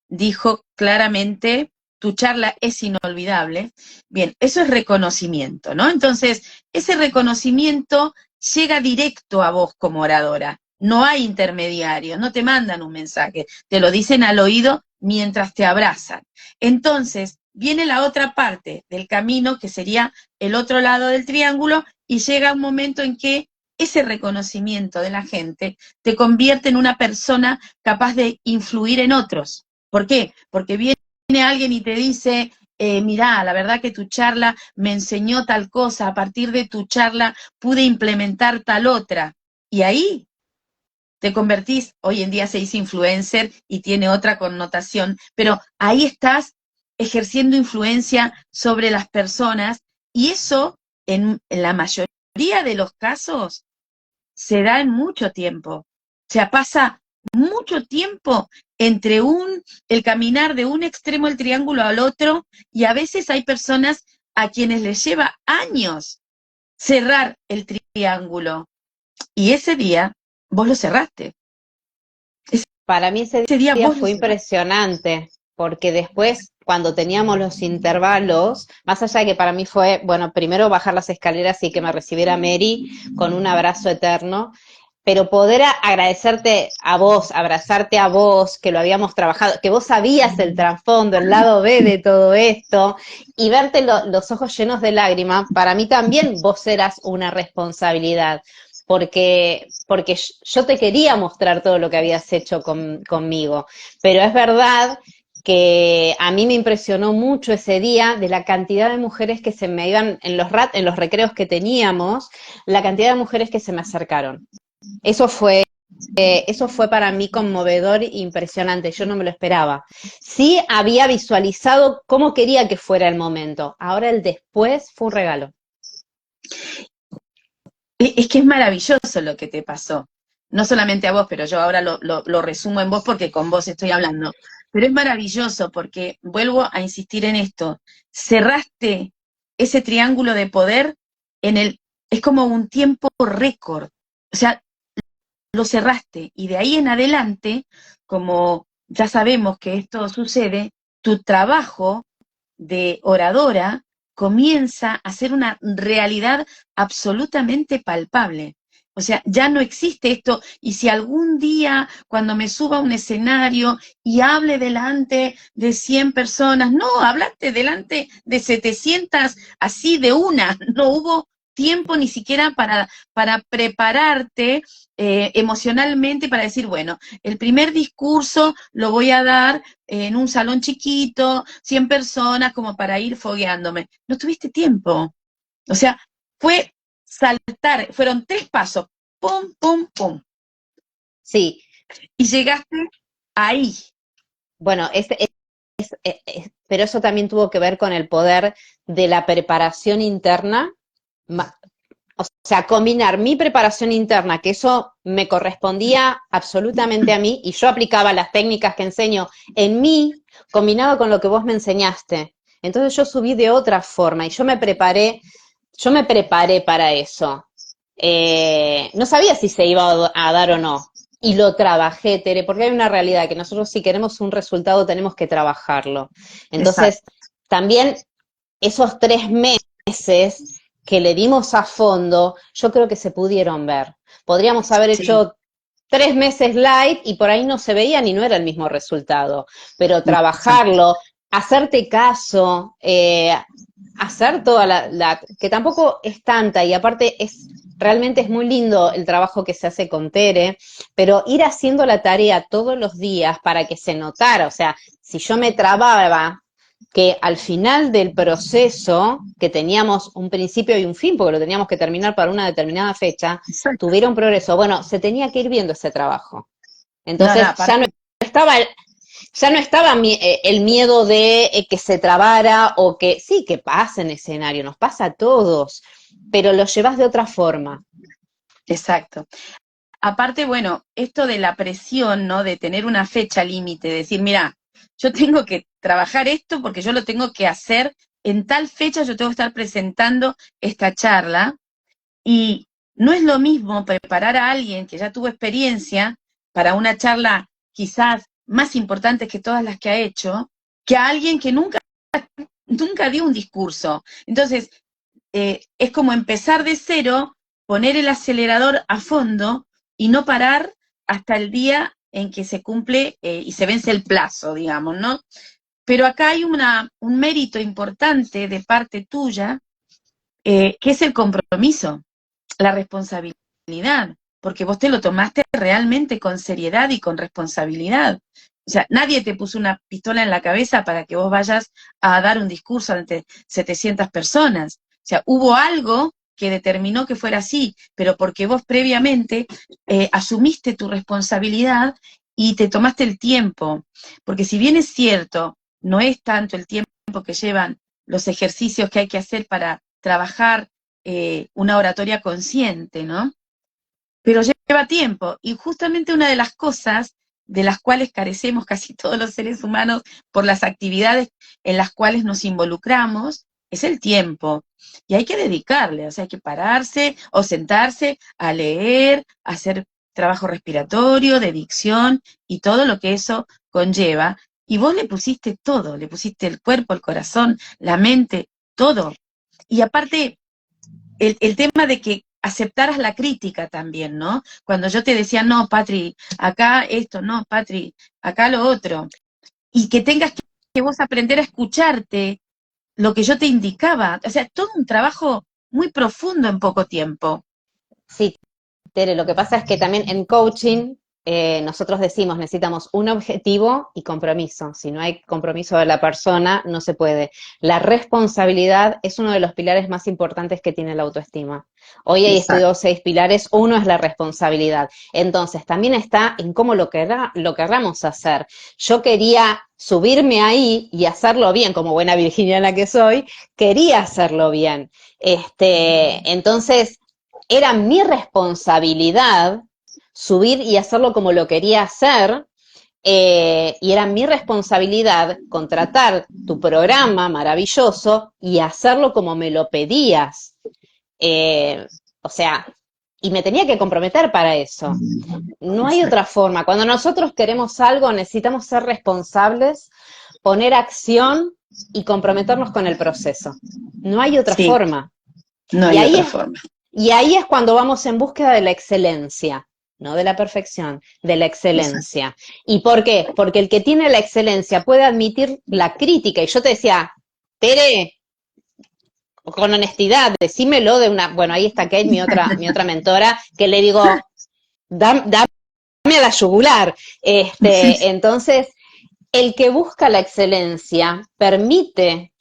[SPEAKER 1] dijo claramente, tu charla es inolvidable. Bien, eso es reconocimiento, ¿no? Entonces, ese reconocimiento llega directo a vos como oradora. No hay intermediario, no te mandan un mensaje, te lo dicen al oído mientras te abrazan. Entonces, viene la otra parte del camino, que sería el otro lado del triángulo, y llega un momento en que ese reconocimiento de la gente te convierte en una persona capaz de influir en otros. ¿Por qué? Porque viene alguien y te dice, mirá, la verdad que tu charla me enseñó tal cosa, a partir de tu charla pude implementar tal otra. Y ahí te convertís, hoy en día se dice influencer y tiene otra connotación, pero ahí estás ejerciendo influencia sobre las personas y eso en la mayoría de los casos se da en mucho tiempo. O sea, pasa mucho tiempo entre el caminar de un extremo del triángulo al otro, y a veces hay personas a quienes les lleva años cerrar el triángulo. Y ese día vos lo cerraste.
[SPEAKER 2] Para mí ese
[SPEAKER 1] Ese día
[SPEAKER 2] día
[SPEAKER 1] vos lo
[SPEAKER 2] fue
[SPEAKER 1] cerraste.
[SPEAKER 2] impresionante, porque después, cuando teníamos los intervalos, más allá de que para mí fue, bueno, primero bajar las escaleras y que me recibiera Mary con un abrazo eterno, pero poder agradecerte a vos, abrazarte a vos, que lo habíamos trabajado, que vos sabías el trasfondo, el lado B de todo esto, y verte los ojos llenos de lágrimas, para mí también vos eras una responsabilidad, porque yo te quería mostrar todo lo que habías hecho conmigo, pero es verdad que a mí me impresionó mucho ese día de la cantidad de mujeres que se me iban en los recreos que teníamos, la cantidad de mujeres que se me acercaron. Eso fue para mí conmovedor e impresionante, yo no me lo esperaba. Sí había visualizado cómo quería que fuera el momento, ahora el después fue un regalo.
[SPEAKER 1] Es que es maravilloso lo que te pasó. No solamente a vos, pero yo ahora lo resumo en vos porque con vos estoy hablando. Pero es maravilloso porque, vuelvo a insistir en esto, cerraste ese triángulo de poder es como un tiempo récord. O sea, lo cerraste y de ahí en adelante, como ya sabemos que esto sucede, tu trabajo de oradora comienza a ser una realidad absolutamente palpable. O sea, ya no existe esto, y si algún día cuando me suba a un escenario y hable delante de 100 personas, no, hablaste delante de 700 así de una, no hubo tiempo ni siquiera para prepararte emocionalmente para decir, bueno, el primer discurso lo voy a dar en un salón chiquito, 100 personas, como para ir fogueándome. No tuviste tiempo. O sea, fue saltar, fueron 3 pasos, pum, pum, pum,
[SPEAKER 2] Sí,
[SPEAKER 1] y llegaste ahí.
[SPEAKER 2] bueno, pero eso también tuvo que ver con el poder de la preparación interna, o sea, combinar mi preparación interna, que eso me correspondía absolutamente a mí, y yo aplicaba las técnicas que enseño en mí, combinado con lo que vos me enseñaste. Entonces yo subí de otra forma y yo me preparé para eso. No sabía si se iba a dar o no. Y lo trabajé, Tere, porque hay una realidad que nosotros si queremos un resultado tenemos que trabajarlo. Entonces,
[SPEAKER 1] Exacto.
[SPEAKER 2] también esos 3 meses que le dimos a fondo, yo creo que se pudieron ver. Podríamos haber
[SPEAKER 1] Sí.
[SPEAKER 2] hecho 3 meses light y por ahí no se veían y no era el mismo resultado, pero trabajarlo, hacerte caso, hacer toda que tampoco es tanta, y aparte realmente es muy lindo el trabajo que se hace con Tere, pero ir haciendo la tarea todos los días para que se notara, o sea, si yo me trababa, que al final del proceso, que teníamos un principio y un fin, porque lo teníamos que terminar para una determinada fecha,
[SPEAKER 1] Exacto.
[SPEAKER 2] tuviera un progreso. Bueno, se tenía que ir viendo ese trabajo.
[SPEAKER 1] No, no,
[SPEAKER 2] Entonces
[SPEAKER 1] aparte,
[SPEAKER 2] ya no estaba el miedo de que se trabara o que sí, que pasa en escenario, nos pasa a todos, pero lo llevas de otra forma.
[SPEAKER 1] exacto. Aparte, bueno, esto de la presión, ¿no? De tener una fecha límite, de decir, mira, yo tengo que trabajar esto porque yo lo tengo que hacer en tal fecha yo tengo que estar presentando esta charla, y no es lo mismo preparar a alguien que ya tuvo experiencia para una charla quizás más importante que todas las que ha hecho, que a alguien que nunca dio un discurso. Entonces, es como empezar de cero, poner el acelerador a fondo y no parar hasta el día en que se cumple y se vence el plazo, digamos, ¿no? Pero acá hay un mérito importante de parte tuya, que es el compromiso, la responsabilidad, porque vos te lo tomaste realmente con seriedad y con responsabilidad. O sea, nadie te puso una pistola en la cabeza para que vos vayas a dar un discurso ante 700 personas. O sea, hubo algo que determinó que fuera así, pero porque vos previamente asumiste tu responsabilidad y te tomaste el tiempo. Porque si bien es cierto, no es tanto el tiempo que llevan los ejercicios que hay que hacer para trabajar una oratoria consciente, ¿no? Pero lleva tiempo, y justamente una de las cosas de las cuales carecemos casi todos los seres humanos por las actividades en las cuales nos involucramos, es el tiempo. Y hay que dedicarle, o sea, hay que pararse o sentarse a leer, a hacer trabajo respiratorio, de dicción y todo lo que eso conlleva. Y vos le pusiste todo, le pusiste el cuerpo, el corazón, la mente, todo. Y aparte, el tema de que aceptaras la crítica también, ¿no? Cuando yo te decía, no, Patri, acá esto, no, Patri, acá lo otro. Y que tengas que vos aprender a escucharte lo que yo te indicaba. O sea, todo un trabajo muy profundo en poco tiempo.
[SPEAKER 2] Sí, Tere, lo que pasa es que también en coaching nosotros decimos necesitamos un objetivo y compromiso. Si no hay compromiso de la persona, no se puede. La responsabilidad es uno de los pilares más importantes que tiene la autoestima. Hoy he
[SPEAKER 1] Exacto.
[SPEAKER 2] estudiado 6 pilares, uno es la responsabilidad. Entonces, también está en cómo lo querramos hacer. Yo quería subirme ahí y hacerlo bien, como buena virginiana que soy, quería hacerlo bien. Entonces, era mi responsabilidad subir y hacerlo como lo quería hacer, y era mi responsabilidad contratar tu programa maravilloso y hacerlo como me lo pedías. O sea, y me tenía que comprometer para eso. No hay
[SPEAKER 1] Exacto.
[SPEAKER 2] otra forma. Cuando nosotros queremos algo, necesitamos ser responsables, poner acción y comprometernos con el proceso. No hay otra
[SPEAKER 1] Sí,
[SPEAKER 2] forma.
[SPEAKER 1] no
[SPEAKER 2] Y
[SPEAKER 1] hay
[SPEAKER 2] ahí
[SPEAKER 1] otra
[SPEAKER 2] es
[SPEAKER 1] forma.
[SPEAKER 2] y ahí es cuando vamos en búsqueda de la excelencia, no de la perfección, de la
[SPEAKER 1] Exacto.
[SPEAKER 2] excelencia. ¿Y por qué? Porque el que tiene la excelencia puede admitir la crítica. Y yo te decía, Tere, con honestidad, decímelo de una. Bueno, ahí está Kate, mi otra mentora, que le digo, dame a la yugular.
[SPEAKER 1] Sí,
[SPEAKER 2] Entonces, el que busca la excelencia permite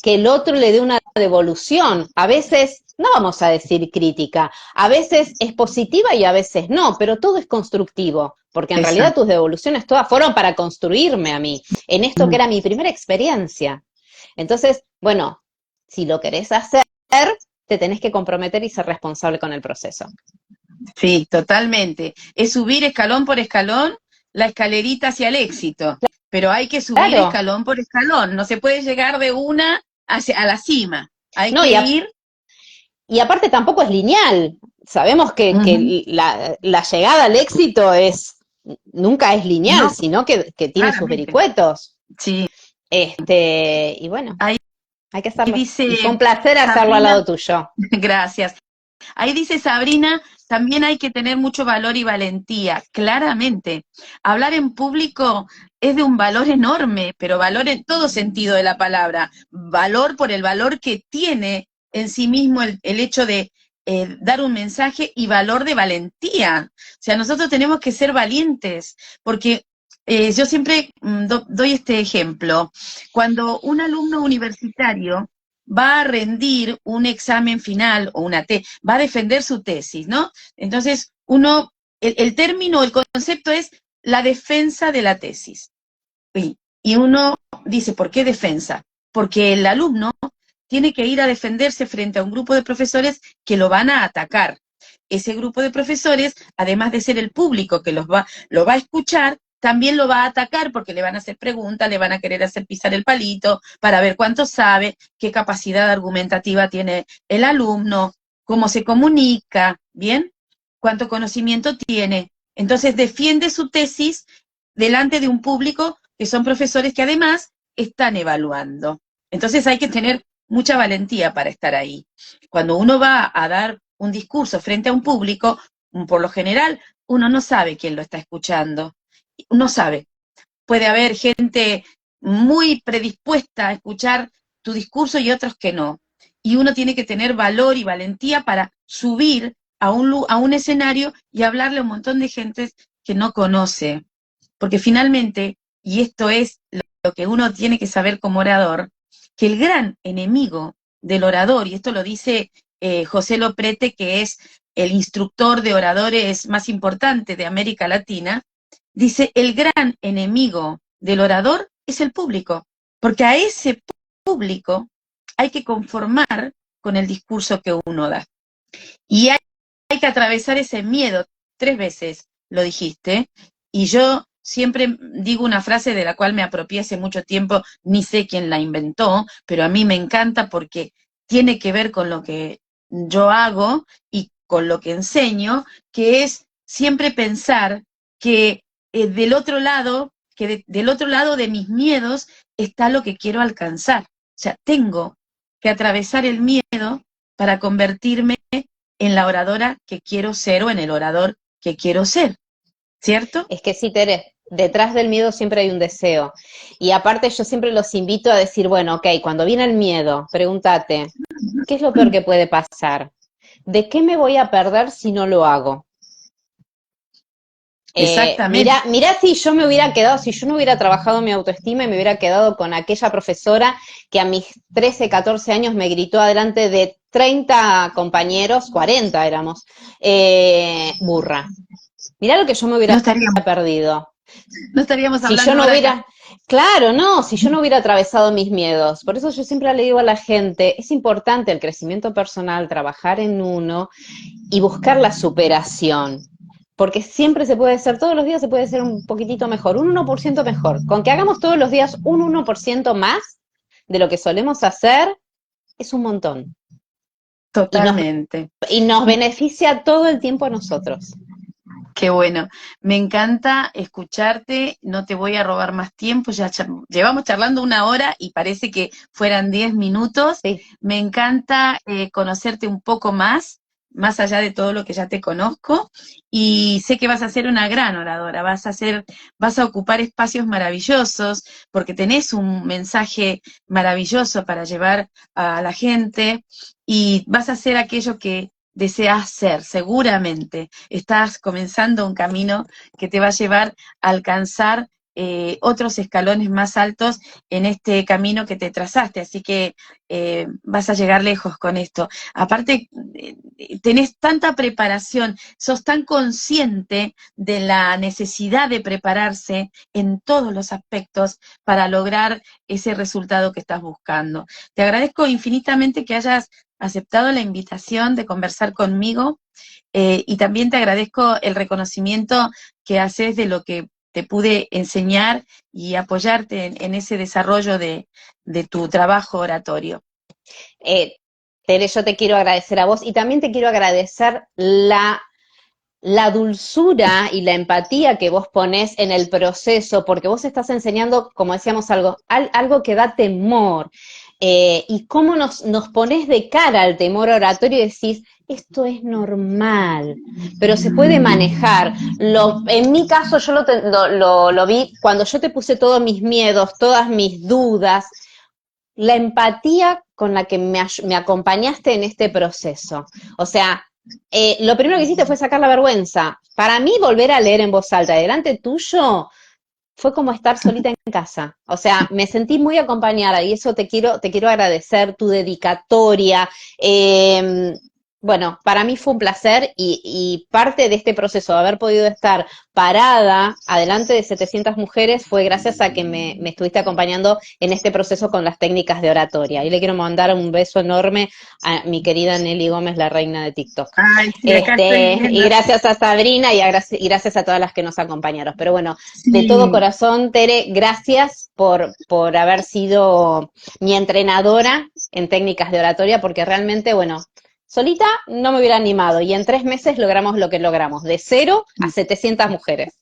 [SPEAKER 2] que el otro le dé una devolución. A veces, no vamos a decir crítica, a veces es positiva y a veces no, pero todo es constructivo, porque en realidad
[SPEAKER 1] exacto.
[SPEAKER 2] tus devoluciones todas fueron para construirme a mí, en esto que era mi primera experiencia. Entonces, bueno, si lo querés hacer, te tenés que comprometer y ser responsable con el proceso.
[SPEAKER 1] Sí, totalmente. Es subir escalón por escalón la escalerita hacia el éxito, pero hay que subir
[SPEAKER 2] Claro,
[SPEAKER 1] escalón por escalón. No se puede llegar de una a la cima. Hay
[SPEAKER 2] no,
[SPEAKER 1] que ir.
[SPEAKER 2] y aparte tampoco es lineal. Sabemos
[SPEAKER 1] Ujú.
[SPEAKER 2] que la llegada al éxito nunca es lineal,
[SPEAKER 1] No,
[SPEAKER 2] sino que tiene sus
[SPEAKER 1] claramente.
[SPEAKER 2] vericuetos.
[SPEAKER 1] Sí.
[SPEAKER 2] Y bueno,
[SPEAKER 1] Ahí
[SPEAKER 2] hay que hacerlo.
[SPEAKER 1] dice
[SPEAKER 2] Y fue un placer hacerlo al
[SPEAKER 1] Sabrina,
[SPEAKER 2] lado tuyo.
[SPEAKER 1] gracias. Ahí dice Sabrina, también hay que tener mucho valor y valentía, claramente. Hablar en público es de un valor enorme, pero valor en todo sentido de la palabra. Valor por el valor que tiene en sí mismo el hecho de dar un mensaje, y valor de valentía. O sea, nosotros tenemos que ser valientes, porque yo siempre doy este ejemplo. Cuando un alumno universitario va a rendir un examen final o va a defender su tesis, ¿no? Entonces, el término, el concepto es la defensa de la tesis. Y uno dice, ¿por qué defensa? Porque el alumno tiene que ir a defenderse frente a un grupo de profesores que lo van a atacar. Ese grupo de profesores, además de ser el público que lo va a escuchar, también lo va a atacar porque le van a hacer preguntas, le van a querer hacer pisar el palito para ver cuánto sabe, qué capacidad argumentativa tiene el alumno, cómo se comunica, ¿bien? Cuánto conocimiento tiene. Entonces defiende su tesis delante de un público que son profesores que además están evaluando. Entonces hay que tener mucha valentía para estar ahí. Cuando uno va a dar un discurso frente a un público, por lo general, uno no sabe quién lo está escuchando. No sabe. Puede haber gente muy predispuesta a escuchar tu discurso y otros que no. Y uno tiene que tener valor y valentía para subir a un escenario y hablarle a un montón de gente que no conoce. Porque finalmente, y esto es lo que uno tiene que saber como orador, que el gran enemigo del orador, y esto lo dice José Loprete, que es el instructor de oradores más importante de América Latina, dice, el gran enemigo del orador es el público, porque a ese público hay que conformar con el discurso que uno da. Y hay que atravesar ese miedo. 3 veces lo dijiste, y yo siempre digo una frase de la cual me apropié hace mucho tiempo, ni sé quién la inventó, pero a mí me encanta porque tiene que ver con lo que yo hago y con lo que enseño, que es siempre pensar que del otro lado, del otro lado de mis miedos está lo que quiero alcanzar. O sea, tengo que atravesar el miedo para convertirme en la oradora que quiero ser o en el orador que quiero ser, ¿cierto?
[SPEAKER 2] Es que sí, Tere, detrás del miedo siempre hay un deseo. Y aparte yo siempre los invito a decir, bueno, ok, cuando viene el miedo, pregúntate, ¿qué es lo peor que puede pasar? ¿De qué me voy a perder si no lo hago?
[SPEAKER 1] Exactamente.
[SPEAKER 2] Mira si yo me hubiera quedado, si yo no hubiera trabajado mi autoestima y me hubiera quedado con aquella profesora que a mis 13, 14 años me gritó adelante de 30 compañeros, 40 éramos, burra. Mirá lo que yo me hubiera perdido.
[SPEAKER 1] No estaríamos
[SPEAKER 2] Si
[SPEAKER 1] hablando
[SPEAKER 2] yo no
[SPEAKER 1] ahora
[SPEAKER 2] hubiera,
[SPEAKER 1] acá.
[SPEAKER 2] claro, no, si yo no hubiera atravesado mis miedos. Por eso yo siempre le digo a la gente, es importante el crecimiento personal, trabajar en uno y buscar la superación. Porque siempre se puede ser, todos los días se puede ser un poquitito mejor, un 1% mejor. Con que hagamos todos los días un 1% más de lo que solemos hacer, es un montón.
[SPEAKER 1] Totalmente.
[SPEAKER 2] Y nos beneficia todo el tiempo a nosotros.
[SPEAKER 1] Qué bueno. Me encanta escucharte, no te voy a robar más tiempo, ya llevamos charlando 1 hora y parece que fueran 10 minutos.
[SPEAKER 2] Sí.
[SPEAKER 1] Me encanta conocerte un poco más allá de todo lo que ya te conozco, y sé que vas a ser una gran oradora, vas a ocupar espacios maravillosos, porque tenés un mensaje maravilloso para llevar a la gente, y vas a hacer aquello que deseas ser, seguramente. Estás comenzando un camino que te va a llevar a alcanzar otros escalones más altos en este camino que te trazaste, así que vas a llegar lejos con esto. Aparte, tenés tanta preparación, sos tan consciente de la necesidad de prepararse en todos los aspectos para lograr ese resultado que estás buscando. Te agradezco infinitamente que hayas aceptado la invitación de conversar conmigo, y también te agradezco el reconocimiento que haces de lo que te pude enseñar y apoyarte en ese desarrollo de tu trabajo oratorio.
[SPEAKER 2] Tere, yo te quiero agradecer a vos y también te quiero agradecer la dulzura y la empatía que vos ponés en el proceso, porque vos estás enseñando, como decíamos, algo que da temor. Y cómo nos ponés de cara al temor oratorio y decís, esto es normal, pero se puede manejar. En mi caso yo lo vi cuando yo te puse todos mis miedos, todas mis dudas, la empatía con la que me acompañaste en este proceso. O sea, lo primero que hiciste fue sacar la vergüenza. Para mí, volver a leer en voz alta delante tuyo fue como estar solita en casa. O sea, me sentí muy acompañada y eso te quiero agradecer, tu dedicatoria. Bueno, para mí fue un placer y parte de este proceso de haber podido estar parada adelante de 700 mujeres fue gracias a que me estuviste acompañando en este proceso con las técnicas de oratoria. Y le quiero mandar un beso enorme a mi querida Nelly Gómez, la reina de TikTok.
[SPEAKER 1] Ay, sí, acá estoy
[SPEAKER 2] Y
[SPEAKER 1] viendo.
[SPEAKER 2] gracias a Sabrina y gracias a todas las que nos acompañaron. Pero bueno, de todo
[SPEAKER 1] Sí.
[SPEAKER 2] corazón, Tere, gracias por haber sido mi entrenadora en técnicas de oratoria, porque realmente, bueno, solita no me hubiera animado y en 3 meses logramos lo que logramos, de 0 a 700 mujeres.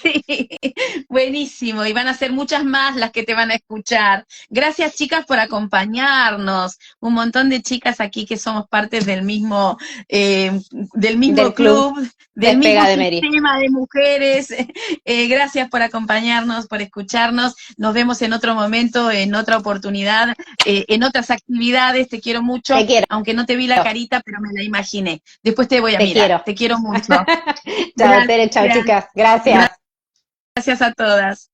[SPEAKER 1] Sí, buenísimo. Y van a ser muchas más las que te van a escuchar. Gracias, chicas, por acompañarnos. Un montón de chicas aquí que somos parte del mismo
[SPEAKER 2] Del club
[SPEAKER 1] club, del
[SPEAKER 2] Despega
[SPEAKER 1] mismo
[SPEAKER 2] de Mary.
[SPEAKER 1] sistema de mujeres. Gracias por acompañarnos, por escucharnos. Nos vemos en otro momento, en otra oportunidad, en otras actividades. Te quiero mucho,
[SPEAKER 2] Te quiero,
[SPEAKER 1] aunque no te vi la carita, pero me la imaginé. Después te voy a
[SPEAKER 2] te
[SPEAKER 1] mirar.
[SPEAKER 2] quiero.
[SPEAKER 1] Te quiero mucho.
[SPEAKER 2] Chao, Tere, chao,
[SPEAKER 1] Gracias.
[SPEAKER 2] chicas. Gracias.
[SPEAKER 1] Gracias a todas.